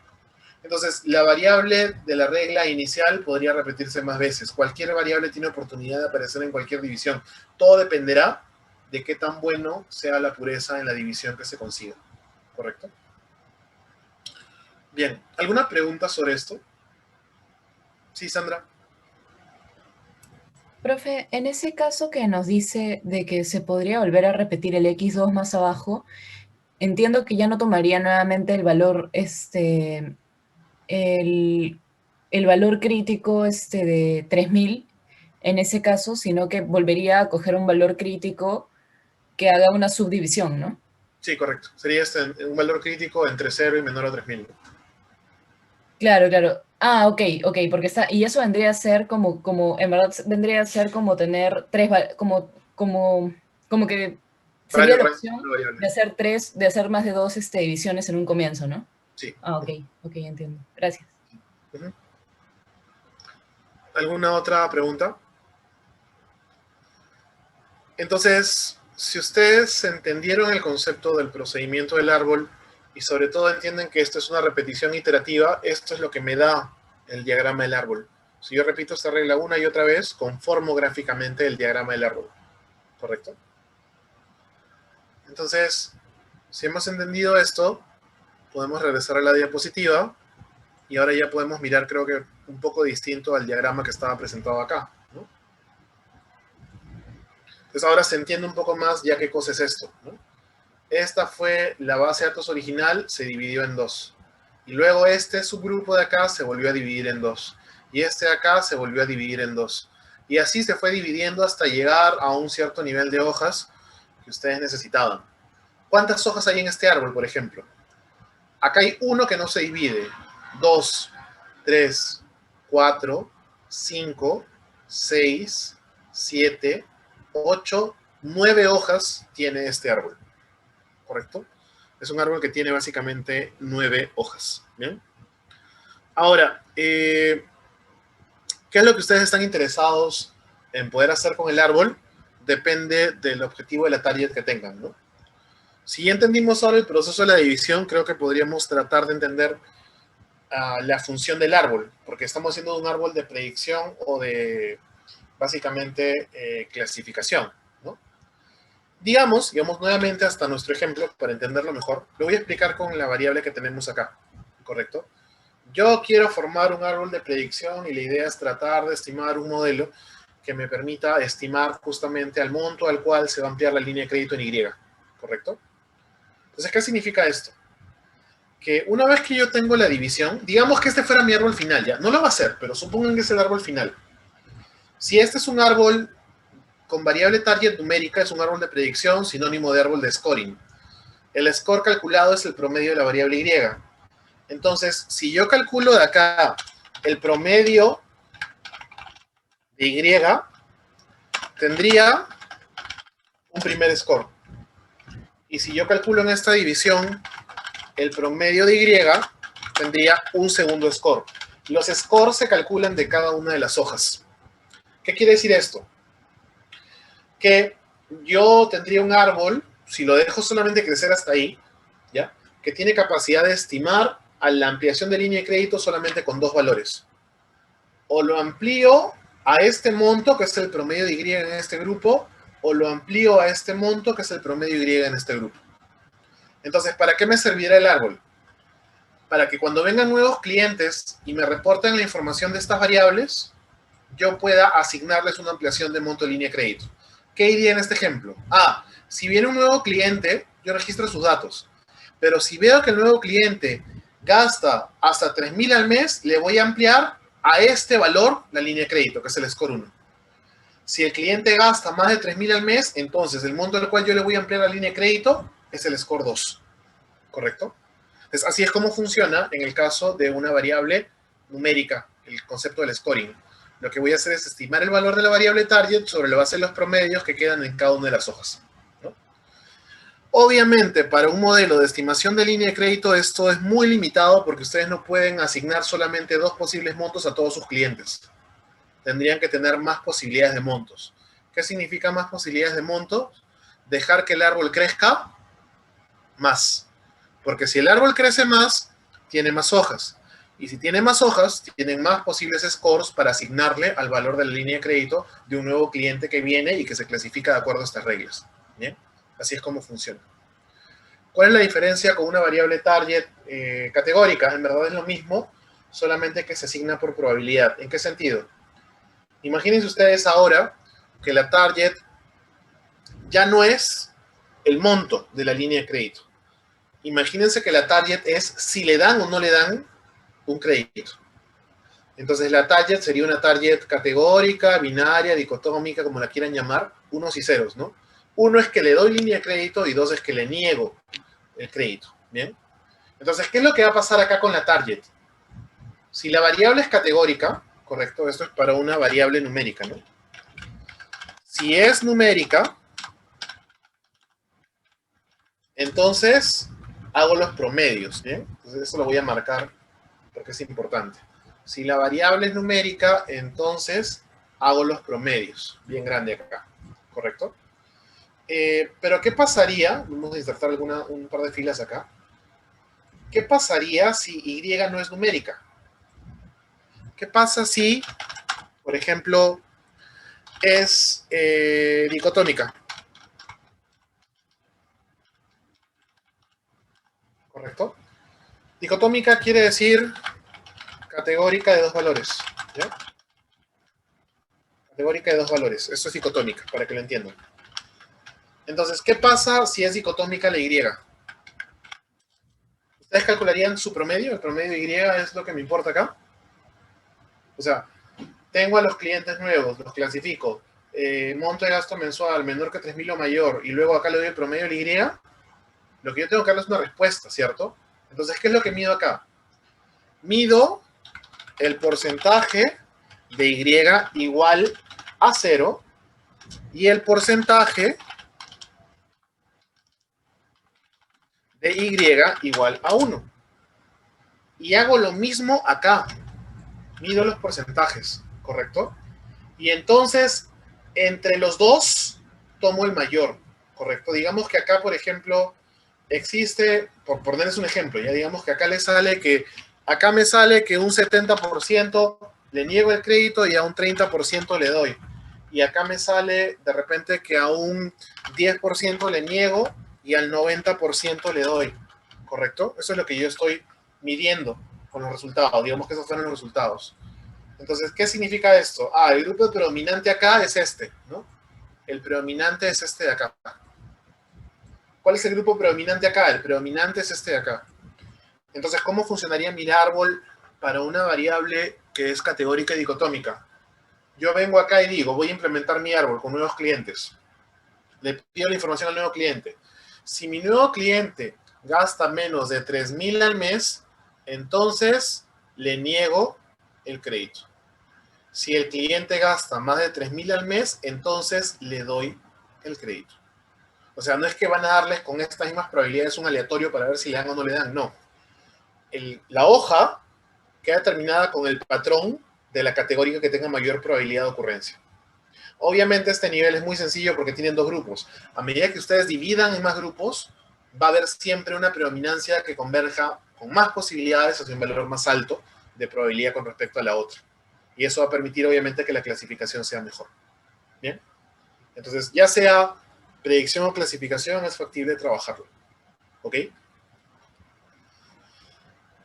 A: Entonces, la variable de la regla inicial podría repetirse más veces. Cualquier variable tiene oportunidad de aparecer en cualquier división. Todo dependerá de qué tan bueno sea la pureza en la división que se consiga. ¿Correcto? Bien, ¿alguna pregunta sobre esto? Sí, Sandra.
C: Profe, en ese caso que nos dice de que se podría volver a repetir el X2 más abajo, entiendo que ya no tomaría nuevamente el valor, el valor crítico de 3000 en ese caso, sino que volvería a coger un valor crítico que haga una subdivisión, ¿no?
A: Sí, correcto. Sería un valor crítico entre 0 y menor a 3000.
C: Claro, claro. Ah, ok, ok, porque está, y eso vendría a ser en verdad vendría a ser como tener como que sería la opción de hacer de hacer más de dos divisiones en un comienzo, ¿no?
A: Sí.
C: Ah, ok, ok, entiendo. Gracias.
A: ¿Alguna otra pregunta? Entonces, si ustedes entendieron el concepto del procedimiento del árbol y sobre todo entienden que esto es una repetición iterativa, esto es lo que me da el diagrama del árbol. Si yo repito esta regla una y otra vez, conformo gráficamente el diagrama del árbol. ¿Correcto? Entonces, si hemos entendido esto, podemos regresar a la diapositiva y ahora ya podemos mirar, creo que un poco distinto al diagrama que estaba presentado acá, ¿no? Entonces ahora se entiende un poco más ya qué cosa es esto, ¿no? Esta fue la base de datos original, se dividió en dos. Y luego este subgrupo de acá se volvió a dividir en dos. Y este de acá se volvió a dividir en dos. Y así se fue dividiendo hasta llegar a un cierto nivel de hojas que ustedes necesitaban. ¿Cuántas hojas hay en este árbol, por ejemplo? Acá hay uno que no se divide. 2, 3, 4, 5, 6, 7, 8, 9 hojas tiene este árbol. ¿Correcto? Es un árbol que tiene básicamente 9 hojas. ¿Bien? Ahora, ¿qué es lo que ustedes están interesados en poder hacer con el árbol? Depende del objetivo de la target que tengan, ¿no? Si ya entendimos ahora el proceso de la división, creo que podríamos tratar de entender la función del árbol, porque estamos haciendo un árbol de predicción o de, básicamente, clasificación, ¿no? Digamos nuevamente hasta nuestro ejemplo, para entenderlo mejor, lo voy a explicar con la variable que tenemos acá, ¿correcto? Yo quiero formar un árbol de predicción y la idea es tratar de estimar un modelo que me permita estimar justamente al monto al cual se va a ampliar la línea de crédito en Y, ¿correcto? Entonces, ¿qué significa esto? Que una vez que yo tengo la división, digamos que este fuera mi árbol final, ya, no lo va a hacer, pero supongan que es el árbol final. Si este es un árbol con variable target numérica, es un árbol de predicción, sinónimo de árbol de scoring. El score calculado es el promedio de la variable Y. Entonces, si yo calculo de acá el promedio de Y, tendría un primer score. Y si yo calculo en esta división el promedio de Y, tendría un segundo score. Los scores se calculan de cada una de las hojas. ¿Qué quiere decir esto? Que yo tendría un árbol, si lo dejo solamente crecer hasta ahí, ¿ya? Que tiene capacidad de estimar a la ampliación de línea de crédito solamente con dos valores. O lo amplío a este monto, que es el promedio de Y en este grupo, o lo amplío a este monto, que es el promedio de Y en este grupo. Entonces, ¿para qué me servirá el árbol? Para que cuando vengan nuevos clientes y me reporten la información de estas variables, yo pueda asignarles una ampliación de monto de línea de crédito. ¿Qué iría en este ejemplo? Si viene un nuevo cliente, yo registro sus datos. Pero si veo que el nuevo cliente gasta hasta 3,000 al mes, le voy a ampliar a este valor la línea de crédito, que es el score 1. Si el cliente gasta más de 3,000 al mes, entonces el monto al cual yo le voy a ampliar la línea de crédito es el score 2. ¿Correcto? Entonces, así es como funciona en el caso de una variable numérica, el concepto del scoring. Lo que voy a hacer es estimar el valor de la variable target sobre la base de los promedios que quedan en cada una de las hojas, ¿no? Obviamente, para un modelo de estimación de línea de crédito, esto es muy limitado porque ustedes no pueden asignar solamente dos posibles montos a todos sus clientes. Tendrían que tener más posibilidades de montos. ¿Qué significa más posibilidades de montos? Dejar que el árbol crezca más. Porque si el árbol crece más, tiene más hojas. Y si tiene más hojas, tienen más posibles scores para asignarle al valor de la línea de crédito de un nuevo cliente que viene y que se clasifica de acuerdo a estas reglas. ¿Bien? Así es como funciona. ¿Cuál es la diferencia con una variable target categórica? En verdad es lo mismo, solamente que se asigna por probabilidad. ¿En qué sentido? Imagínense ustedes ahora que la target ya no es el monto de la línea de crédito. Imagínense que la target es si le dan o no le dan un crédito. Entonces la target sería una target categórica, binaria, dicotómica, como la quieran llamar, unos y ceros, ¿no? Uno es que le doy línea de crédito y dos es que le niego el crédito, ¿bien? Entonces, ¿qué es lo que va a pasar acá con la target? Si la variable es categórica, correcto, esto es para una variable numérica, ¿no? Si es numérica, entonces hago los promedios, ¿bien? Entonces eso lo voy a marcar porque es importante. Si la variable es numérica, entonces hago los promedios, bien grande acá, ¿correcto? Pero ¿qué pasaría? Vamos a insertar un par de filas acá. ¿qué pasaría si Y no es numérica? ¿Qué pasa si, por ejemplo, es dicotómica? ¿Correcto? Dicotómica quiere decir categórica de dos valores. ¿Ya? Categórica de dos valores. Eso es dicotómica, para que lo entiendan. Entonces, ¿qué pasa si es dicotómica la Y? ¿Ustedes calcularían su promedio? El promedio de Y es lo que me importa acá. O sea, tengo a los clientes nuevos, los clasifico, monto de gasto mensual menor que 3.000 o mayor, y luego acá le doy el promedio de Y, lo que yo tengo que darle es una respuesta, ¿cierto? Entonces, ¿qué es lo que mido acá? Mido el porcentaje de Y igual a 0 y el porcentaje de Y igual a 1. Y hago lo mismo acá. Mido los porcentajes, ¿correcto? Y entonces, entre los dos, tomo el mayor, ¿correcto? Digamos que acá, por ejemplo, existe, por ponerles un ejemplo, ya digamos que acá acá me sale que un 70% le niego el crédito y a un 30% le doy. Y acá me sale de repente que a un 10% le niego y al 90% le doy, ¿correcto? Eso es lo que yo estoy midiendo con los resultados. Digamos que esos fueron los resultados. Entonces, ¿qué significa esto? Ah, el grupo predominante acá es este, ¿no? El predominante es este de acá. ¿Cuál es el grupo predominante acá? El predominante es este de acá. Entonces, ¿cómo funcionaría mi árbol para una variable que es categórica y dicotómica? Yo vengo acá y digo, voy a implementar mi árbol con nuevos clientes. Le pido la información al nuevo cliente. Si mi nuevo cliente gasta menos de 3.000 al mes, entonces le niego el crédito. Si el cliente gasta más de 3.000 al mes, entonces le doy el crédito. O sea, no es que van a darles con estas mismas probabilidades un aleatorio para ver si le dan o no le dan, no. La hoja queda determinada con el patrón de la categoría que tenga mayor probabilidad de ocurrencia. Obviamente este nivel es muy sencillo porque tienen dos grupos. A medida que ustedes dividan en más grupos, va a haber siempre una predominancia que converja con más posibilidades hacia un valor más alto de probabilidad con respecto a la otra. Y eso va a permitir obviamente que la clasificación sea mejor. ¿Bien? Entonces, ya sea predicción o clasificación, es factible trabajarlo. ¿Ok?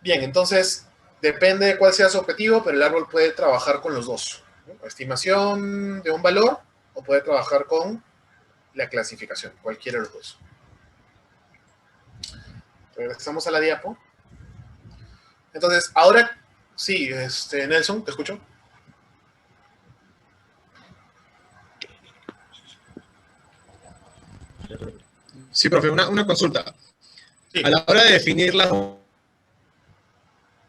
A: Bien, entonces, depende de cuál sea su objetivo, pero el árbol puede trabajar con los dos, ¿no? Estimación de un valor o puede trabajar con la clasificación, cualquiera de los dos. Regresamos a la diapo. Entonces, ahora sí, Nelson, te escucho.
D: Sí, profe, una consulta.
A: Sí.
D: A la hora de definir las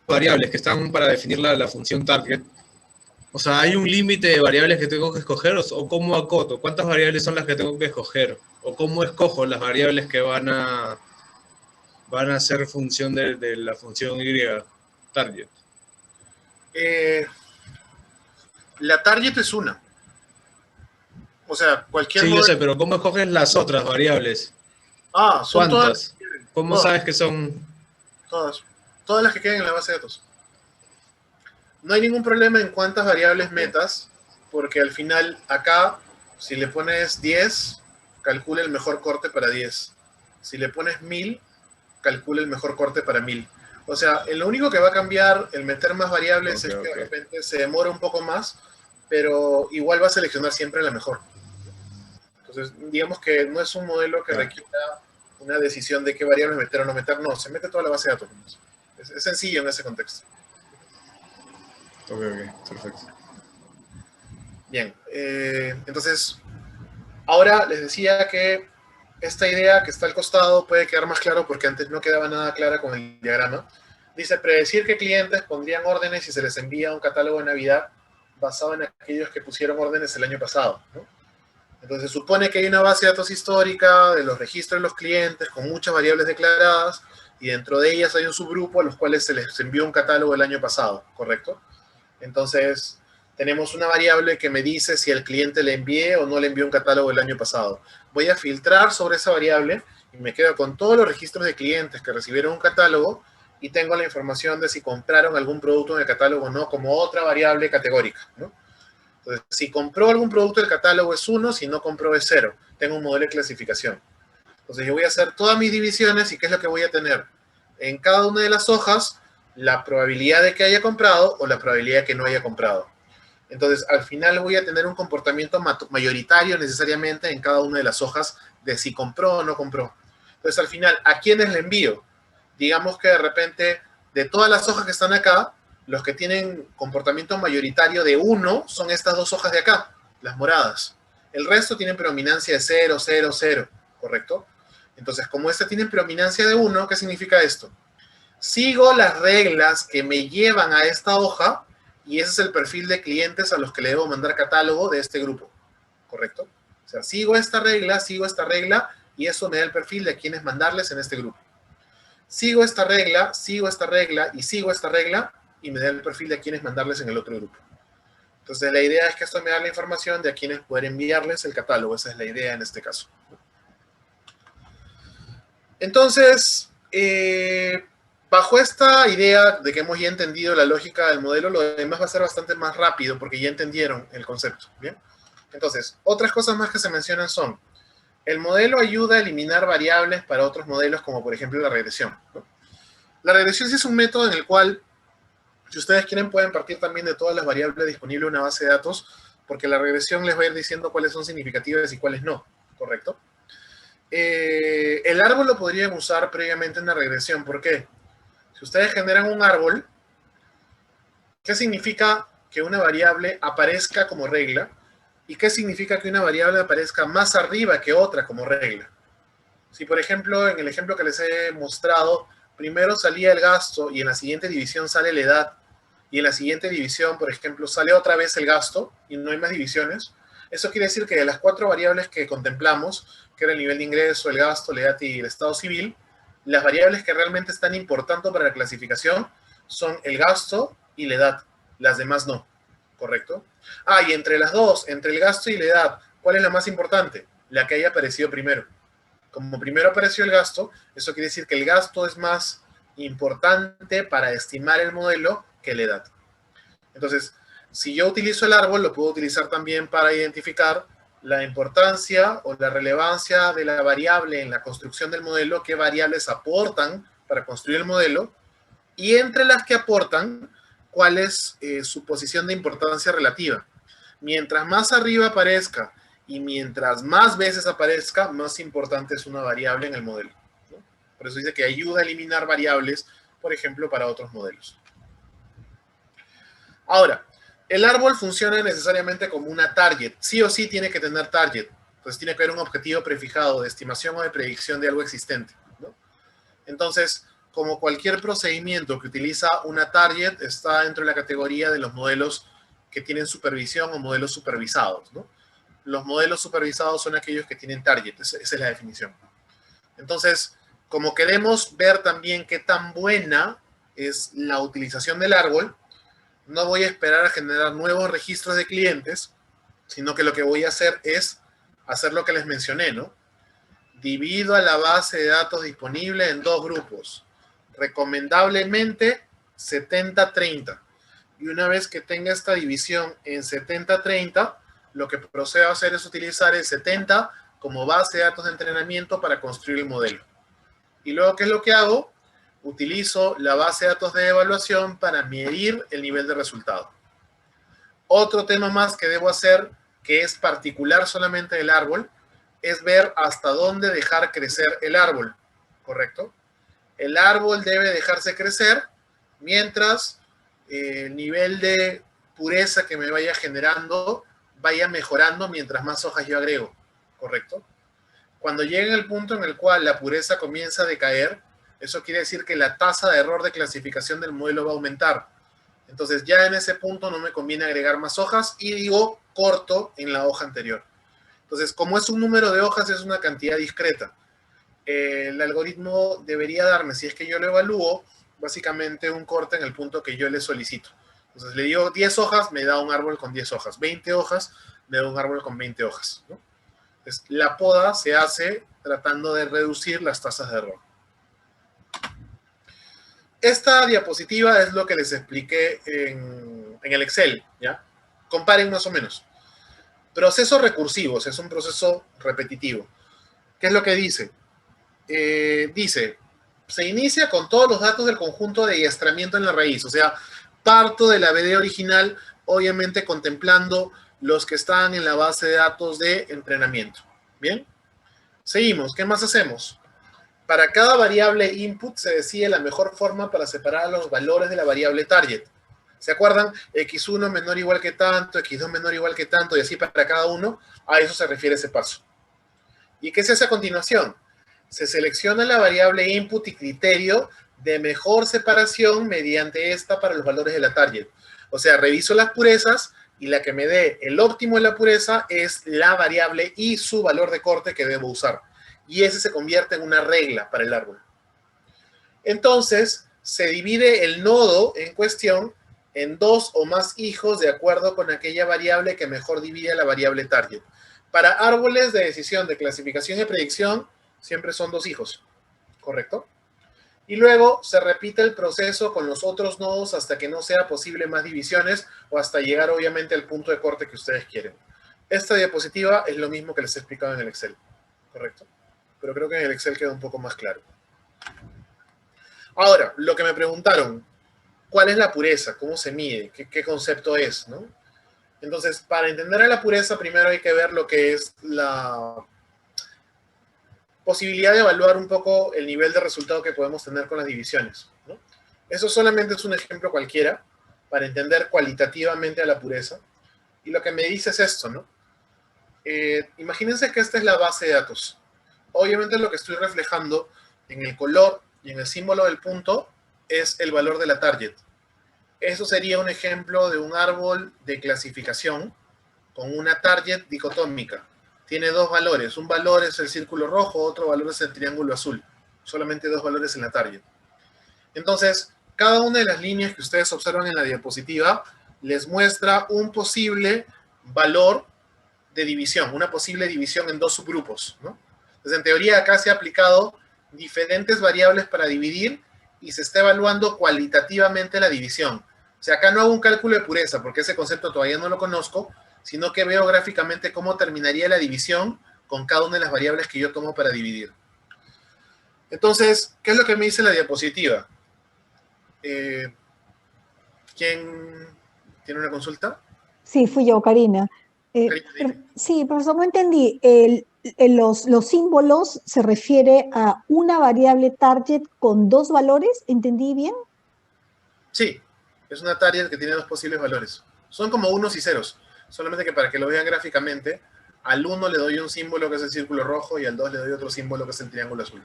D: variables que están para definir la función target, o sea, ¿hay un límite de variables que tengo que escoger o cómo acoto? ¿Cuántas variables son las que tengo que escoger? ¿O cómo escojo las variables que van a ser función de la función Y target?
A: La target es una. O sea, cualquier
D: Sí, yo
A: modelo.
D: sé, pero ¿cómo escoges las otras variables?
A: Son todas las
D: ¿Cuántas?
A: que quieren.
D: ¿Cómo
A: Todas,
D: sabes que son?
A: todas. Todas las que queden en la base de datos. No hay ningún problema en cuántas variables metas, porque al final acá, si le pones 10, calcula el mejor corte para 10. Si le pones 1000, calcula el mejor corte para 1000. O sea, lo único que va a cambiar el meter más variables es que de repente se demora un poco más, pero igual va a seleccionar siempre la mejor. Entonces, digamos que no es un modelo que requiera una decisión de qué variables meter o no meter, no, se mete toda la base de datos. Es sencillo en ese contexto.
D: Ok, perfecto.
A: Bien, entonces, ahora les decía que esta idea que está al costado puede quedar más claro porque antes no quedaba nada clara con el diagrama. Dice, predecir que clientes pondrían órdenes si se les envía un catálogo de Navidad basado en aquellos que pusieron órdenes el año pasado, ¿no? Entonces, supone que hay una base de datos histórica de los registros de los clientes con muchas variables declaradas y dentro de ellas hay un subgrupo a los cuales se les envió un catálogo el año pasado, ¿correcto? Entonces, tenemos una variable que me dice si el cliente le envié o no le envió un catálogo el año pasado. Voy a filtrar sobre esa variable y me quedo con todos los registros de clientes que recibieron un catálogo y tengo la información de si compraron algún producto en el catálogo o no, como otra variable categórica, ¿no? Entonces, si compró algún producto del catálogo es 1, si no compró es 0. Tengo un modelo de clasificación. Entonces, yo voy a hacer todas mis divisiones y ¿qué es lo que voy a tener? En cada una de las hojas, la probabilidad de que haya comprado o la probabilidad de que no haya comprado. Entonces, al final voy a tener un comportamiento mayoritario necesariamente en cada una de las hojas de si compró o no compró. Entonces, al final, ¿a quiénes le envío? Digamos que de repente, de todas las hojas que están acá, los que tienen comportamiento mayoritario de 1 son estas dos hojas de acá, las moradas. El resto tienen predominancia de 0, 0, 0, ¿correcto? Entonces, como esta tiene predominancia de 1, ¿qué significa esto? Sigo las reglas que me llevan a esta hoja y ese es el perfil de clientes a los que le debo mandar catálogo de este grupo, ¿correcto? O sea, sigo esta regla y eso me da el perfil de quienes mandarles en este grupo. Sigo esta regla y sigo esta regla y me da el perfil de quienes mandarles en el otro grupo. Entonces, la idea es que esto me da la información de a quienes poder enviarles el catálogo. Esa es la idea en este caso. Entonces, bajo esta idea de que hemos ya entendido la lógica del modelo, lo demás va a ser bastante más rápido porque ya entendieron el concepto, ¿bien? Entonces, otras cosas más que se mencionan son, el modelo ayuda a eliminar variables para otros modelos, como por ejemplo la regresión, ¿no? La regresión sí es un método en el cual, si ustedes quieren, pueden partir también de todas las variables disponibles en una base de datos, porque la regresión les va a ir diciendo cuáles son significativas y cuáles no, ¿correcto? El árbol lo podrían usar previamente en la regresión. ¿Por qué? Si ustedes generan un árbol, ¿qué significa que una variable aparezca como regla? ¿Y qué significa que una variable aparezca más arriba que otra como regla? Si, por ejemplo, en el ejemplo que les he mostrado, primero salía el gasto y en la siguiente división sale la edad, y en la siguiente división, por ejemplo, sale otra vez el gasto y no hay más divisiones, eso quiere decir que de las 4 variables que contemplamos, que era el nivel de ingreso, el gasto, la edad y el estado civil, las variables que realmente están importando para la clasificación son el gasto y la edad, las demás no, ¿correcto? Ah, y entre las dos, entre el gasto y la edad, ¿cuál es la más importante? La que haya aparecido primero. Como primero apareció el gasto, eso quiere decir que el gasto es más importante para estimar el modelo que la edad. Entonces, si yo utilizo el árbol, lo puedo utilizar también para identificar la importancia o la relevancia de la variable en la construcción del modelo, qué variables aportan para construir el modelo, y entre las que aportan, cuál es su posición de importancia relativa. Mientras más arriba aparezca y mientras más veces aparezca, más importante es una variable en el modelo, ¿no? Por eso dice que ayuda a eliminar variables, por ejemplo, para otros modelos. Ahora, el árbol funciona necesariamente como una target. Sí o sí tiene que tener target. Entonces tiene que haber un objetivo prefijado de estimación o de predicción de algo existente, ¿no? Entonces, como cualquier procedimiento que utiliza una target, está dentro de la categoría de los modelos que tienen supervisión o modelos supervisados, ¿no? Los modelos supervisados son aquellos que tienen target. Esa es la definición. Entonces, como queremos ver también qué tan buena es la utilización del árbol, no voy a esperar a generar nuevos registros de clientes, sino que lo que voy a hacer es hacer lo que les mencioné, ¿no? Divido a la base de datos disponible en 2 grupos. Recomendablemente 70-30. Y una vez que tenga esta división en 70-30, lo que procedo a hacer es utilizar el 70 como base de datos de entrenamiento para construir el modelo. Y luego, ¿qué es lo que hago? Utilizo la base de datos de evaluación para medir el nivel de resultado. Otro tema más que debo hacer, que es particular solamente del árbol, es ver hasta dónde dejar crecer el árbol, ¿correcto? El árbol debe dejarse crecer mientras el nivel de pureza que me vaya generando vaya mejorando mientras más hojas yo agrego, ¿correcto? Cuando llegue el punto en el cual la pureza comienza a decaer, eso quiere decir que la tasa de error de clasificación del modelo va a aumentar. Entonces ya en ese punto no me conviene agregar más hojas y digo corto en la hoja anterior. Entonces, como es un número de hojas, es una cantidad discreta. El algoritmo debería darme, si es que yo lo evalúo, básicamente un corte en el punto que yo le solicito. Entonces le digo 10 hojas, me da un árbol con 10 hojas. 20 hojas, me da un árbol con 20 hojas, ¿no? Entonces, la poda se hace tratando de reducir las tasas de error. Esta diapositiva es lo que les expliqué en el Excel, ¿ya? Comparen más o menos. Procesos recursivos, es un proceso repetitivo. ¿Qué es lo que dice? Dice, se inicia con todos los datos del conjunto de adiestramiento en la raíz, o sea, parto de la BD original, obviamente contemplando los que están en la base de datos de entrenamiento. ¿Bien? Seguimos, ¿qué más hacemos? Para cada variable input se decide la mejor forma para separar los valores de la variable target. ¿Se acuerdan? X1 menor o igual que tanto, X2 menor o igual que tanto, y así para cada uno. A eso se refiere ese paso. ¿Y qué se hace a continuación? Se selecciona la variable input y criterio de mejor separación mediante esta para los valores de la target. O sea, reviso las purezas y la que me dé el óptimo en la pureza es la variable y su valor de corte que debo usar. Y ese se convierte en una regla para el árbol. Entonces, se divide el nodo en cuestión en 2 o más hijos de acuerdo con aquella variable que mejor divide a la variable target. Para árboles de decisión de clasificación y predicción, siempre son 2 hijos, ¿correcto? Y luego se repite el proceso con los otros nodos hasta que no sea posible más divisiones o hasta llegar obviamente al punto de corte que ustedes quieren. Esta diapositiva es lo mismo que les he explicado en el Excel, ¿correcto? Pero creo que en el Excel queda un poco más claro. Ahora, lo que me preguntaron, ¿cuál es la pureza? ¿Cómo se mide? ¿Qué concepto es? ¿No? Entonces, para entender a la pureza, primero hay que ver lo que es la posibilidad de evaluar un poco el nivel de resultado que podemos tener con las divisiones, ¿no? Eso solamente es un ejemplo cualquiera para entender cualitativamente a la pureza. Y lo que me dice es esto, ¿no? Imagínense que esta es la base de datos. Obviamente lo que estoy reflejando en el color y en el símbolo del punto es el valor de la target. Eso sería un ejemplo de un árbol de clasificación con una target dicotómica. Tiene 2 valores. Un valor es el círculo rojo, otro valor es el triángulo azul. Solamente 2 valores en la target. Entonces, cada una de las líneas que ustedes observan en la diapositiva les muestra un posible valor de división, una posible división en 2 subgrupos, ¿no? Entonces, en teoría, acá se ha aplicado diferentes variables para dividir y se está evaluando cualitativamente la división. O sea, acá no hago un cálculo de pureza, porque ese concepto todavía no lo conozco, sino que veo gráficamente cómo terminaría la división con cada una de las variables que yo tomo para dividir. Entonces, ¿qué es lo que me dice la diapositiva? ¿Quién tiene una consulta?
B: Sí, fui yo, Karina.
A: Karina, dime.
B: Sí, profesor, no entendí. Los símbolos se refiere a una variable target con 2 valores, ¿entendí bien?
A: Sí, es una target que tiene 2 posibles valores. Son como unos y ceros. Solamente que para que lo vean gráficamente, al 1 le doy un símbolo que es el círculo rojo y al 2 le doy otro símbolo que es el triángulo azul.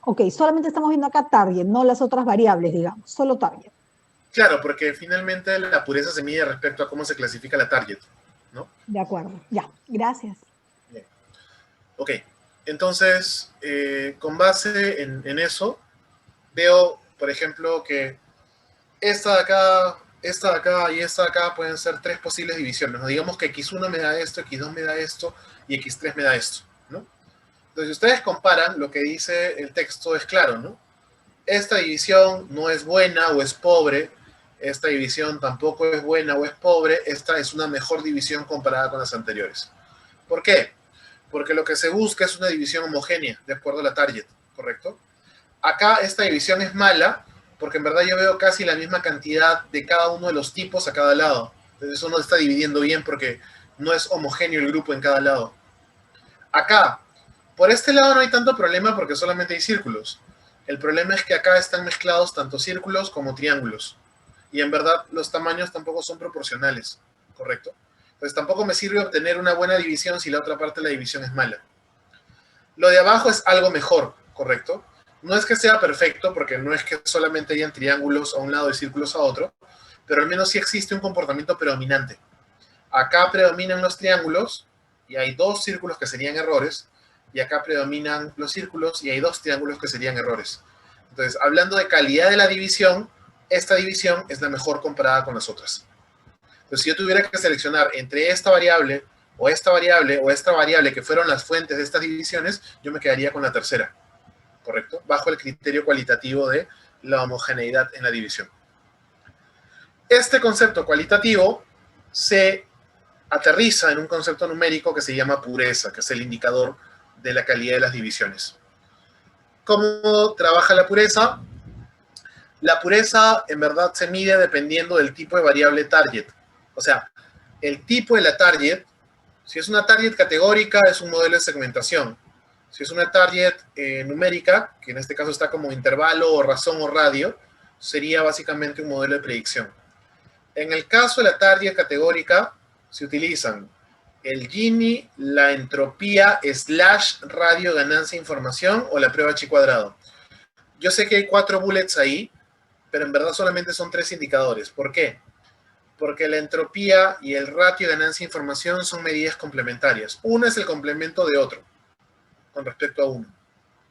B: Ok, solamente estamos viendo acá target, no las otras variables, digamos, solo target.
A: Claro, porque finalmente la pureza se mide respecto a cómo se clasifica la target, ¿no?
B: De acuerdo, ya, gracias.
A: Bien. Ok, entonces, con base en eso, veo, por ejemplo, que esta de acá y esta de acá pueden ser 3 posibles divisiones, ¿no? Digamos que X1 me da esto, X2 me da esto y X3 me da esto, ¿no? Entonces, si ustedes comparan, lo que dice el texto es claro, ¿no? Esta división no es buena o es pobre, esta división tampoco es buena o es pobre, esta es una mejor división comparada con las anteriores. ¿Por qué? Porque lo que se busca es una división homogénea, de acuerdo a la target, ¿correcto? Acá esta división es mala, porque en verdad yo veo casi la misma cantidad de cada uno de los tipos a cada lado. Entonces eso no está dividiendo bien porque no es homogéneo el grupo en cada lado. Acá, por este lado no hay tanto problema porque solamente hay círculos. El problema es que acá están mezclados tanto círculos como triángulos. Y en verdad los tamaños tampoco son proporcionales, ¿correcto? Entonces tampoco me sirve obtener una buena división si la otra parte de la división es mala. Lo de abajo es algo mejor, ¿correcto? No es que sea perfecto, porque no es que solamente hayan triángulos a un lado y círculos a otro, pero al menos sí existe un comportamiento predominante. Acá predominan los triángulos y hay 2 círculos que serían errores, y acá predominan los círculos y hay 2 triángulos que serían errores. Entonces, hablando de calidad de la división, esta división es la mejor comparada con las otras. Entonces, si yo tuviera que seleccionar entre esta variable o esta variable que fueron las fuentes de estas divisiones, yo me quedaría con la tercera, ¿correcto? Bajo el criterio cualitativo de la homogeneidad en la división. Este concepto cualitativo se aterriza en un concepto numérico que se llama pureza, que es el indicador de la calidad de las divisiones. ¿Cómo trabaja la pureza? La pureza en verdad se mide dependiendo del tipo de variable target. O sea, el tipo de la target, si es una target categórica, es un modelo de segmentación. Si es una target numérica, que en este caso está como intervalo o razón o radio, sería básicamente un modelo de predicción. En el caso de la target categórica, se utilizan el Gini, la entropía, / radio, ganancia, información o la prueba chi cuadrado. Yo sé que hay 4 bullets ahí, pero en verdad solamente son 3 indicadores. ¿Por qué? Porque la entropía y el ratio ganancia información son medidas complementarias. Uno es el complemento de otro, con respecto a uno.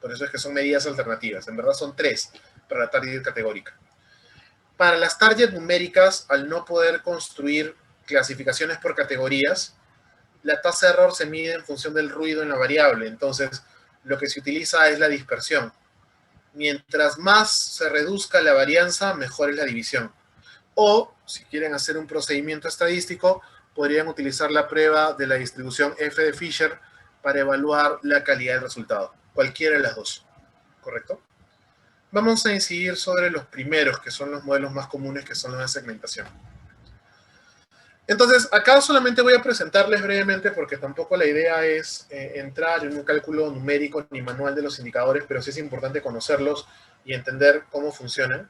A: Por eso es que son medidas alternativas. En verdad son 3 para la target categórica. Para las target numéricas, al no poder construir clasificaciones por categorías, la tasa de error se mide en función del ruido en la variable. Entonces, lo que se utiliza es la dispersión. Mientras más se reduzca la varianza, mejor es la división. O, si quieren hacer un procedimiento estadístico, podrían utilizar la prueba de la distribución F de Fisher para evaluar la calidad del resultado. Cualquiera de las dos. ¿Correcto? Vamos a incidir sobre los primeros, que son los modelos más comunes, que son los de segmentación. Entonces, acá solamente voy a presentarles brevemente, porque tampoco la idea es entrar en un cálculo numérico ni manual de los indicadores, pero sí es importante conocerlos y entender cómo funcionan.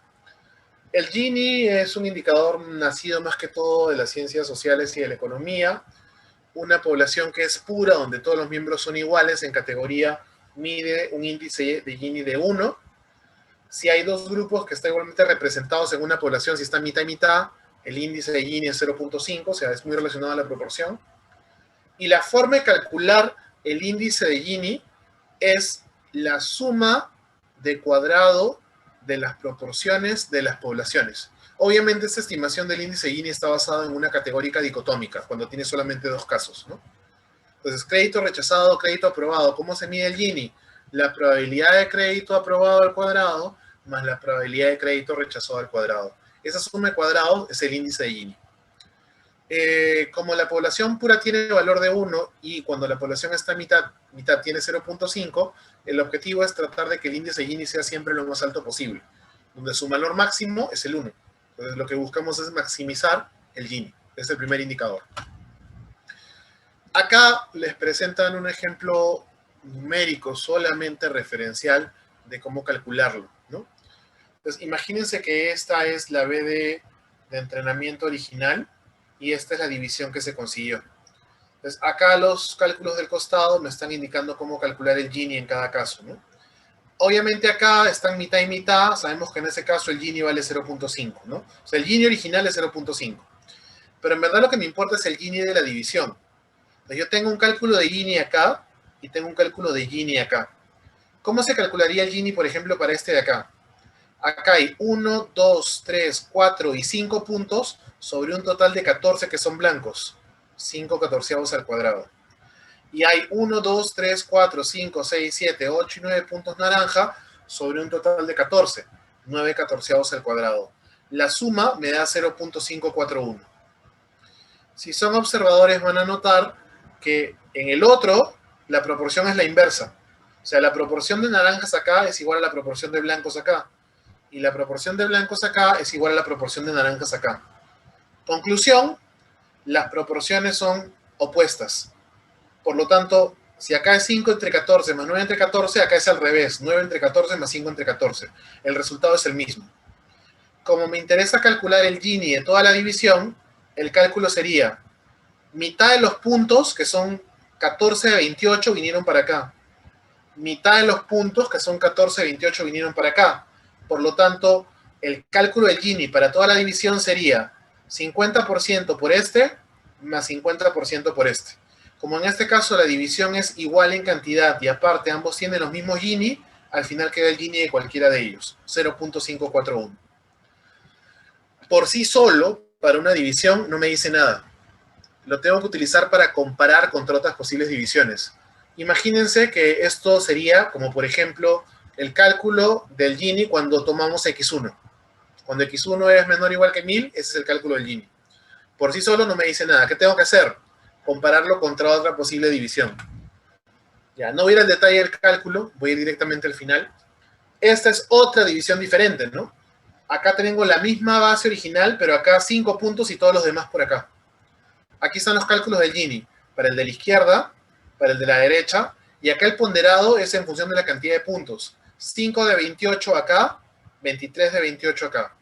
A: El Gini es un indicador nacido más que todo de las ciencias sociales y de la economía. Una población que es pura, donde todos los miembros son iguales en categoría, mide un índice de Gini de 1. Si hay dos grupos que están igualmente representados en una población, si está mitad y mitad, el índice de Gini es 0.5, o sea, es muy relacionado a la proporción. Y la forma de calcular el índice de Gini es la suma de cuadrado de las proporciones de las poblaciones. Obviamente, esta estimación del índice de Gini está basada en una categórica dicotómica, cuando tiene solamente 2 casos, ¿no? Entonces, crédito rechazado, crédito aprobado. ¿Cómo se mide el Gini? La probabilidad de crédito aprobado al cuadrado más la probabilidad de crédito rechazado al cuadrado. Esa suma de cuadrados es el índice de Gini. Como la población pura tiene valor de 1 y cuando la población está mitad tiene 0.5, el objetivo es tratar de que el índice de Gini sea siempre lo más alto posible, donde su valor máximo es el 1. Entonces lo que buscamos es maximizar el Gini. Es el primer indicador. Acá les presentan un ejemplo numérico solamente referencial de cómo calcularlo, ¿no? Entonces imagínense que esta es la B de entrenamiento original y esta es la división que se consiguió. Entonces acá los cálculos del costado me están indicando cómo calcular el Gini en cada caso, ¿no? Obviamente acá están mitad y mitad, sabemos que en ese caso el Gini vale 0.5, ¿no? O sea, el Gini original es 0.5. Pero en verdad lo que me importa es el Gini de la división. Entonces yo tengo un cálculo de Gini acá y tengo un cálculo de Gini acá. ¿Cómo se calcularía el Gini, por ejemplo, para este de acá? Acá hay 1, 2, 3, 4 y 5 puntos sobre un total de 14 que son blancos. 5 catorceavos al cuadrado. Y hay 1, 2, 3, 4, 5, 6, 7, 8 y 9 puntos naranja sobre un total de 14. 9 catorceavos al cuadrado. La suma me da 0.541. Si son observadores van a notar que en el otro la proporción es la inversa. O sea, la proporción de naranjas acá es igual a la proporción de blancos acá. Y la proporción de blancos acá es igual a la proporción de naranjas acá. Conclusión, las proporciones son opuestas. Por lo tanto, si acá es 5 entre 14 más 9 entre 14, acá es al revés. 9 entre 14 más 5 entre 14. El resultado es el mismo. Como me interesa calcular el Gini de toda la división, el cálculo sería mitad de los puntos, que son 14 de 28, vinieron para acá. Mitad de los puntos, que son 14 de 28, vinieron para acá. Por lo tanto, el cálculo del Gini para toda la división sería 50% por este más 50% por este. Como en este caso la división es igual en cantidad y aparte ambos tienen los mismos Gini, al final queda el Gini de cualquiera de ellos, 0.541. Por sí solo, para una división, no me dice nada. Lo tengo que utilizar para comparar contra otras posibles divisiones. Imagínense que esto sería, como por ejemplo, el cálculo del Gini cuando tomamos x1. Cuando x1 es menor o igual que 1000, ese es el cálculo del Gini. Por sí solo no me dice nada. ¿Qué tengo que hacer? Compararlo contra otra posible división. Ya, no voy a ir al detalle del cálculo, voy a ir directamente al final. Esta es otra división diferente, ¿no? Acá tengo la misma base original, pero acá 5 puntos y todos los demás por acá. Aquí están los cálculos del Gini, para el de la izquierda, para el de la derecha, y acá el ponderado es en función de la cantidad de puntos. 5 de 28 acá, 23 de 28 acá.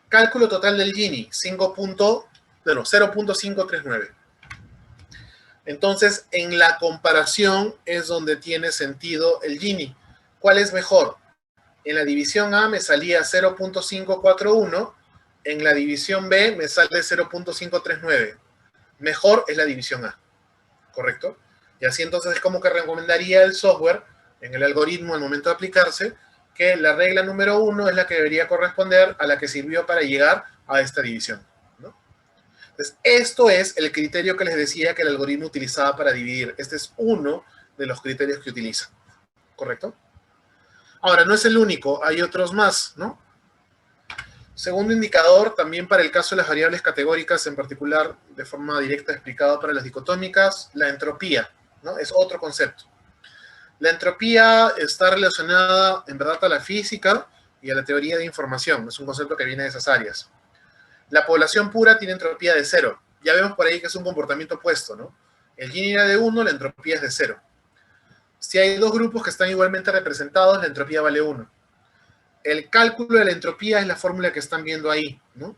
A: Cálculo total del Gini, 0.539. Entonces, en la comparación es donde tiene sentido el Gini. ¿Cuál es mejor? En la división A me salía 0.541, en la división B me sale 0.539. Mejor es la división A, ¿correcto? Y así entonces es como que recomendaría el software, en el algoritmo al momento de aplicarse, que la regla número 1 es la que debería corresponder a la que sirvió para llegar a esta división, ¿no? Entonces, esto es el criterio que les decía que el algoritmo utilizaba para dividir. Este es uno de los criterios que utiliza, ¿correcto? Ahora, no es el único, hay otros más, ¿no? Segundo indicador, también para el caso de las variables categóricas, en particular de forma directa explicado para las dicotómicas, la entropía, ¿no? Es otro concepto. La entropía está relacionada en verdad a la física y a la teoría de información. Es un concepto que viene de esas áreas. La población pura tiene entropía de 0. Ya vemos por ahí que es un comportamiento opuesto, ¿no? El Gini era de 1, la entropía es de 0. Si hay dos grupos que están igualmente representados, la entropía vale 1. El cálculo de la entropía es la fórmula que están viendo ahí, ¿no?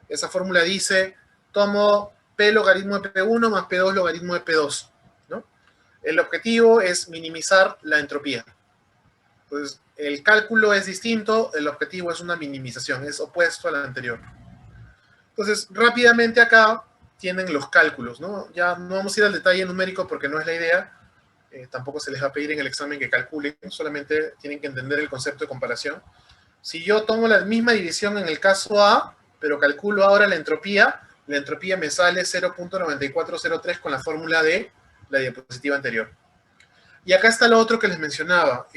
A: Esa fórmula dice, tomo P logaritmo de P1 más P2 logaritmo de P2, ¿no? El objetivo es minimizar la entropía. Entonces, el cálculo es distinto, el objetivo es una minimización, es opuesto al anterior. Entonces, rápidamente acá tienen los cálculos, ¿no? Ya no vamos a ir al detalle numérico porque no es la idea, tampoco se les va a pedir en el examen que calculen, solamente tienen que entender el concepto de comparación. Si yo tomo la misma división en el caso A, pero calculo ahora la entropía me sale 0.9403 con la fórmula de la diapositiva anterior. Y acá está lo otro que les mencionaba.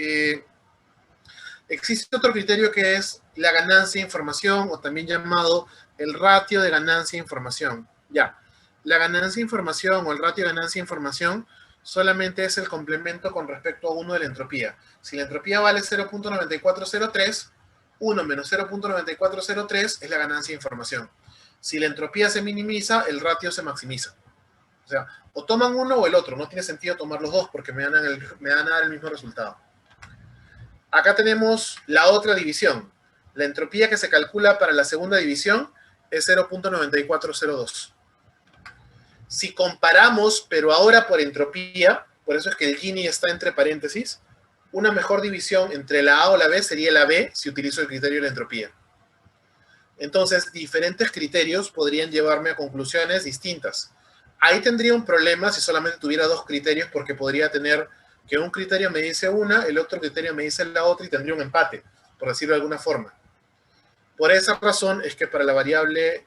A: Existe otro criterio que es la ganancia de información, o también llamado el ratio de ganancia de información. Ya, la ganancia de información o el ratio de ganancia de información solamente es el complemento con respecto a 1 de la entropía. Si la entropía vale 0.9403, 1 menos 0.9403 es la ganancia de información. Si la entropía se minimiza, el ratio se maximiza. O sea, o toman uno o el otro. No tiene sentido tomar los dos porque me van a dar el mismo resultado. Acá tenemos la otra división. La entropía que se calcula para la segunda división es 0.9402. Si comparamos, pero ahora por entropía, por eso es que el Gini está entre paréntesis, una mejor división entre la A o la B sería la B si utilizo el criterio de la entropía. Entonces, diferentes criterios podrían llevarme a conclusiones distintas. Ahí tendría un problema si solamente tuviera dos criterios, porque podría tener que un criterio me dice una, el otro criterio me dice la otra y tendría un empate, por decirlo de alguna forma. Por esa razón es que para la variable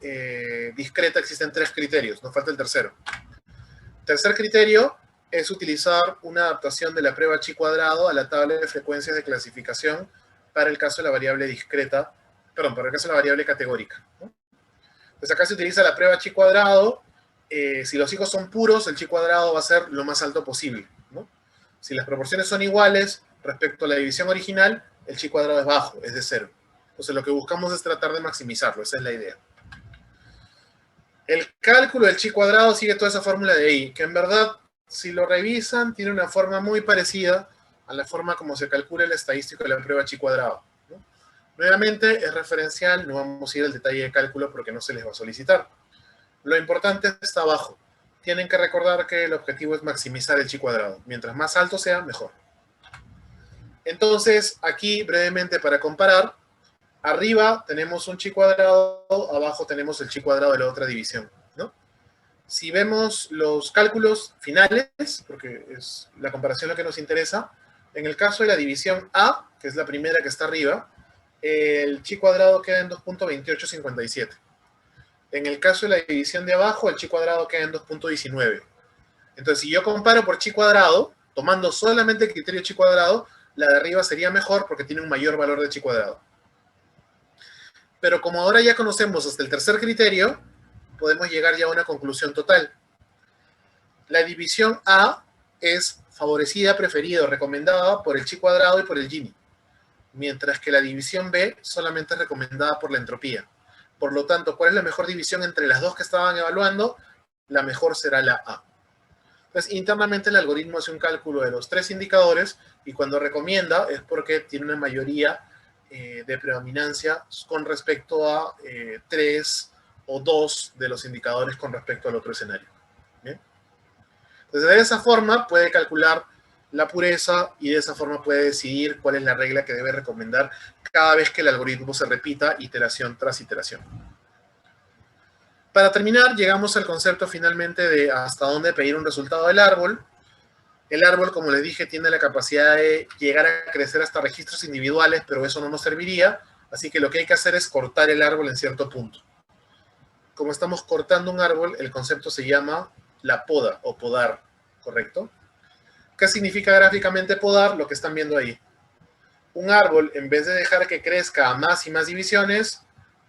A: discreta existen 3 criterios, nos falta el tercero. Tercer criterio es utilizar una adaptación de la prueba chi cuadrado a la tabla de frecuencias de clasificación para el caso de la variable discreta, perdón, para el caso de la variable categórica, ¿no? Pues acá se utiliza la prueba chi cuadrado, si los hijos son puros, el chi cuadrado va a ser lo más alto posible, ¿no? Si las proporciones son iguales respecto a la división original, el chi cuadrado es bajo, es de 0. Entonces lo que buscamos es tratar de maximizarlo, esa es la idea. El cálculo del chi cuadrado sigue toda esa fórmula de ahí, que en verdad, si lo revisan, tiene una forma muy parecida a la forma como se calcula el estadístico de la prueba chi cuadrado, ¿no? Nuevamente es referencial, no vamos a ir al detalle de cálculo porque no se les va a solicitar. Lo importante está abajo. Tienen que recordar que el objetivo es maximizar el chi cuadrado. Mientras más alto sea, mejor. Entonces, aquí brevemente para comparar, arriba tenemos un chi cuadrado, abajo tenemos el chi cuadrado de la otra división, ¿no? Si vemos los cálculos finales, porque es la comparación lo que nos interesa, en el caso de la división A, que es la primera que está arriba, el chi cuadrado queda en 2.2857. En el caso de la división de abajo, el chi cuadrado queda en 2.19. Entonces, si yo comparo por chi cuadrado, tomando solamente el criterio chi cuadrado, la de arriba sería mejor porque tiene un mayor valor de chi cuadrado. Pero como ahora ya conocemos hasta el tercer criterio, podemos llegar ya a una conclusión total. La división A es favorecida, preferida o recomendada por el chi cuadrado y por el Gini, mientras que la división B solamente es recomendada por la entropía. Por lo tanto, ¿cuál es la mejor división entre las dos que estaban evaluando? La mejor será la A. Entonces, internamente el algoritmo hace un cálculo de los 3 indicadores y cuando recomienda es porque tiene una mayoría de predominancia con respecto a 3 o 2 de los indicadores con respecto al otro escenario. ¿Bien? Entonces, de esa forma puede calcular la pureza y de esa forma puede decidir cuál es la regla que debe recomendar cada vez que el algoritmo se repita iteración tras iteración. Para terminar, llegamos al concepto finalmente de hasta dónde pedir un resultado del árbol. El árbol, como les dije, tiene la capacidad de llegar a crecer hasta registros individuales, pero eso no nos serviría, así que lo que hay que hacer es cortar el árbol en cierto punto. Como estamos cortando un árbol, el concepto se llama la poda o podar, ¿correcto? ¿Qué significa gráficamente podar? Lo que están viendo ahí. Un árbol, en vez de dejar que crezca a más y más divisiones,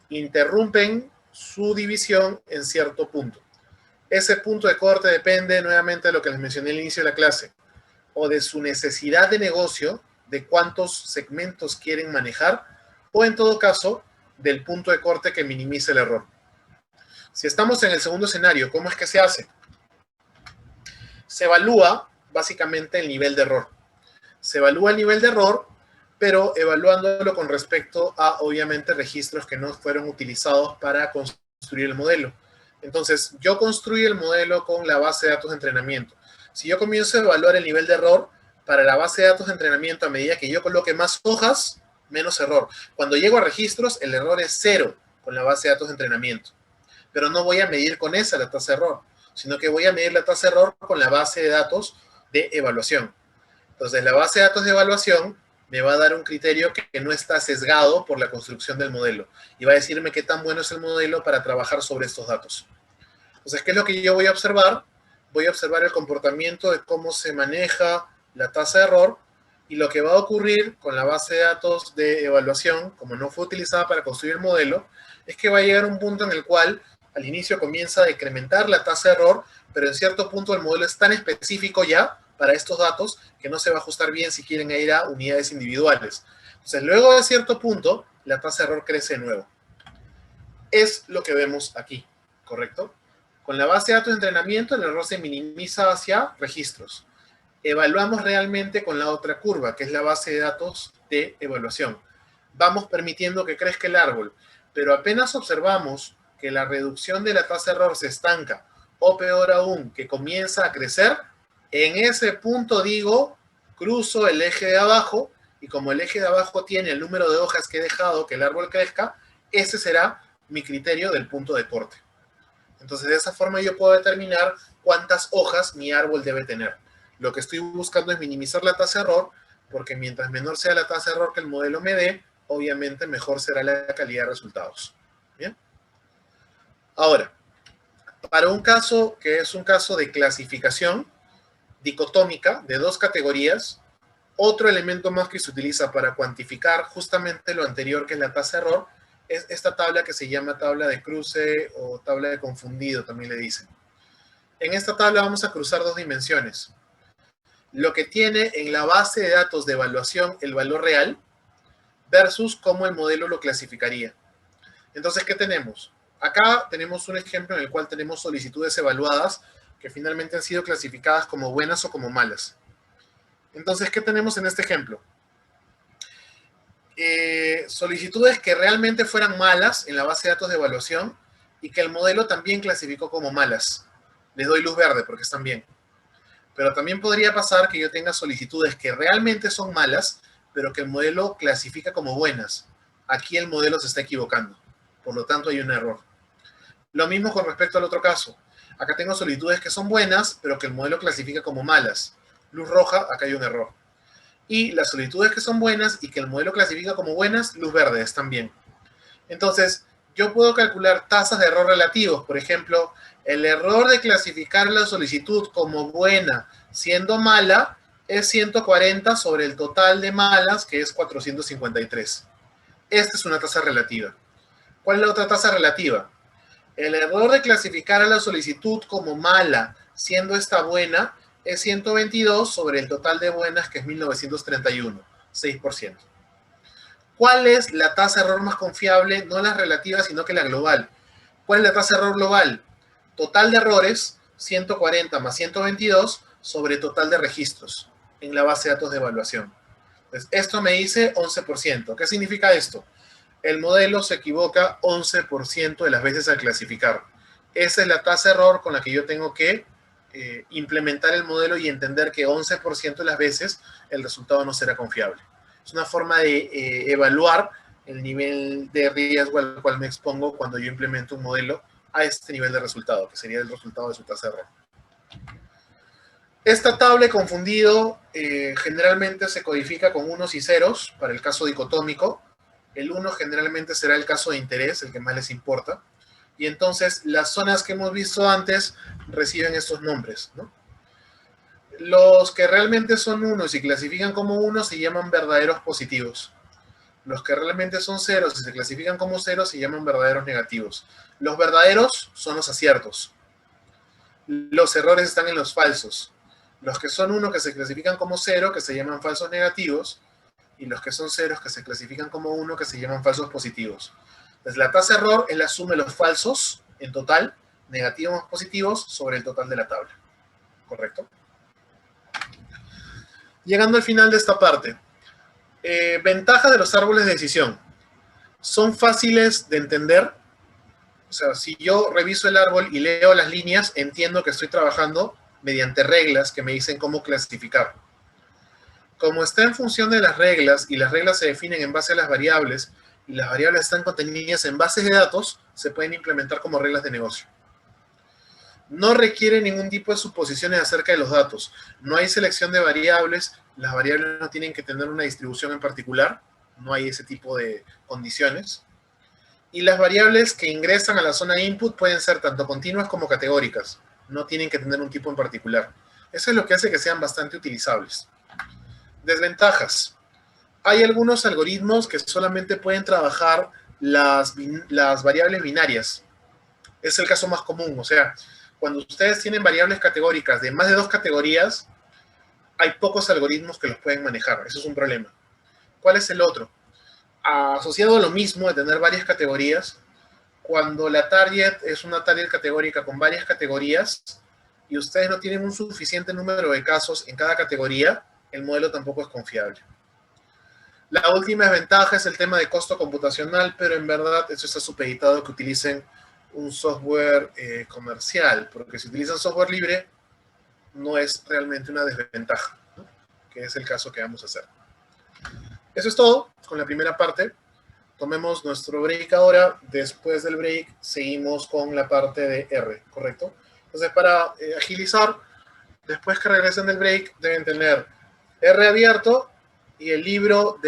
A: interrumpen su división en cierto punto. Ese punto de corte depende nuevamente de lo que les mencioné al inicio de la clase, o de su necesidad de negocio, de cuántos segmentos quieren manejar, o en todo caso, del punto de corte que minimice el error. Si estamos en el segundo escenario, ¿cómo es que se hace? Se evalúa básicamente el nivel de error. Se evalúa el nivel de error, pero evaluándolo con respecto a, obviamente, registros que no fueron utilizados para construir el modelo. Entonces, yo construí el modelo con la base de datos de entrenamiento. Si yo comienzo a evaluar el nivel de error para la base de datos de entrenamiento, a medida que yo coloque más hojas, menos error. Cuando llego a registros, el error es 0 con la base de datos de entrenamiento. Pero no voy a medir con esa la tasa de error, sino que voy a medir la tasa de error con la base de datos de evaluación. Entonces, la base de datos de evaluación me va a dar un criterio que no está sesgado por la construcción del modelo y va a decirme qué tan bueno es el modelo para trabajar sobre estos datos. Entonces, ¿qué es lo que yo voy a observar? Voy a observar el comportamiento de cómo se maneja la tasa de error y lo que va a ocurrir con la base de datos de evaluación, como no fue utilizada para construir el modelo, es que va a llegar un punto en el cual al inicio comienza a decrementar la tasa de error, pero en cierto punto el modelo es tan específico ya para estos datos que no se va a ajustar bien si quieren ir a unidades individuales. Entonces, luego de cierto punto, la tasa de error crece de nuevo. Es lo que vemos aquí, ¿correcto? Con la base de datos de entrenamiento, el error se minimiza hacia registros. Evaluamos realmente con la otra curva, que es la base de datos de evaluación. Vamos permitiendo que crezca el árbol, pero apenas observamos que la reducción de la tasa de error se estanca, o peor aún, que comienza a crecer, en ese punto digo, cruzo el eje de abajo, y como el eje de abajo tiene el número de hojas que he dejado que el árbol crezca, ese será mi criterio del punto de corte. Entonces, de esa forma yo puedo determinar cuántas hojas mi árbol debe tener. Lo que estoy buscando es minimizar la tasa de error, porque mientras menor sea la tasa de error que el modelo me dé, obviamente mejor será la calidad de resultados. ¿Bien? Ahora, para un caso que es un caso de clasificación dicotómica de dos categorías, otro elemento más que se utiliza para cuantificar justamente lo anterior, que es la tasa de error, es esta tabla que se llama tabla de cruce o tabla de confundido, también le dicen. En esta tabla vamos a cruzar dos dimensiones. Lo que tiene en la base de datos de evaluación el valor real versus cómo el modelo lo clasificaría. Entonces, ¿qué tenemos? Acá tenemos un ejemplo en el cual tenemos solicitudes evaluadas que finalmente han sido clasificadas como buenas o como malas. Entonces, ¿qué tenemos en este ejemplo? Solicitudes que realmente fueran malas en la base de datos de evaluación y que el modelo también clasificó como malas. Les doy luz verde porque están bien. Pero también podría pasar que yo tenga solicitudes que realmente son malas, pero que el modelo clasifica como buenas. Aquí el modelo se está equivocando. Por lo tanto, hay un error. Lo mismo con respecto al otro caso. Acá tengo solicitudes que son buenas, pero que el modelo clasifica como malas. Luz roja, acá hay un error. Y las solicitudes que son buenas y que el modelo clasifica como buenas, luz verde, están bien. Entonces, yo puedo calcular tasas de error relativos. Por ejemplo, el error de clasificar la solicitud como buena siendo mala es 140 sobre el total de malas, que es 453. Esta es una tasa relativa. ¿Cuál es la otra tasa relativa? El error de clasificar a la solicitud como mala, siendo esta buena, es 122 sobre el total de buenas, que es 1931, 6%. ¿Cuál es la tasa de error más confiable? No la relativa, sino que la global. ¿Cuál es la tasa de error global? Total de errores, 140 más 122 sobre total de registros en la base de datos de evaluación. Entonces, esto me dice 11%. ¿Qué significa esto? El modelo se equivoca 11% de las veces al clasificar. Esa es la tasa de error con la que yo tengo que implementar el modelo y entender que 11% de las veces el resultado no será confiable. Es una forma de evaluar el nivel de riesgo al cual me expongo cuando yo implemento un modelo a este nivel de resultado, que sería el resultado de su tasa de error. Esta tabla confundido generalmente se codifica con unos y ceros para el caso dicotómico. El 1 generalmente será el caso de interés, el que más les importa. Y entonces las zonas que hemos visto antes reciben estos nombres, ¿no? Los que realmente son 1 y se clasifican como 1 se llaman verdaderos positivos. Los que realmente son ceros y se clasifican como ceros se llaman verdaderos negativos. Los verdaderos son los aciertos. Los errores están en los falsos. Los que son 1 que se clasifican como 0, que se llaman falsos negativos, y los que son ceros que se clasifican como 1, que se llaman falsos positivos. Entonces, la tasa de error es la suma de los falsos en total, negativos más positivos, sobre el total de la tabla. ¿Correcto? Llegando al final de esta parte. Ventajas de los árboles de decisión. Son fáciles de entender. O sea, si yo reviso el árbol y leo las líneas, entiendo que estoy trabajando mediante reglas que me dicen cómo clasificar. Como está en función de las reglas, y las reglas se definen en base a las variables, y las variables están contenidas en bases de datos, se pueden implementar como reglas de negocio. No requiere ningún tipo de suposiciones acerca de los datos. No hay selección de variables, las variables no tienen que tener una distribución en particular, no hay ese tipo de condiciones. Y las variables que ingresan a la zona input pueden ser tanto continuas como categóricas, no tienen que tener un tipo en particular. Eso es lo que hace que sean bastante utilizables. Desventajas. Hay algunos algoritmos que solamente pueden trabajar las variables binarias. Es el caso más común. O sea, cuando ustedes tienen variables categóricas de más de 2 categorías, hay pocos algoritmos que los pueden manejar. Eso es un problema. ¿Cuál es el otro? Asociado a lo mismo de tener varias categorías, cuando la target es una target categórica con varias categorías y ustedes no tienen un suficiente número de casos en cada categoría, el modelo tampoco es confiable. La última desventaja es el tema de costo computacional, pero en verdad eso está supeditado a que utilicen un software comercial, porque si utilizan software libre, no es realmente una desventaja, ¿no? Que es el caso que vamos a hacer. Eso es todo con la primera parte. Tomemos nuestro break ahora. Después del break seguimos con la parte de R, ¿correcto? Entonces, para agilizar, después que regresen del break, deben tener R abierto y el libro de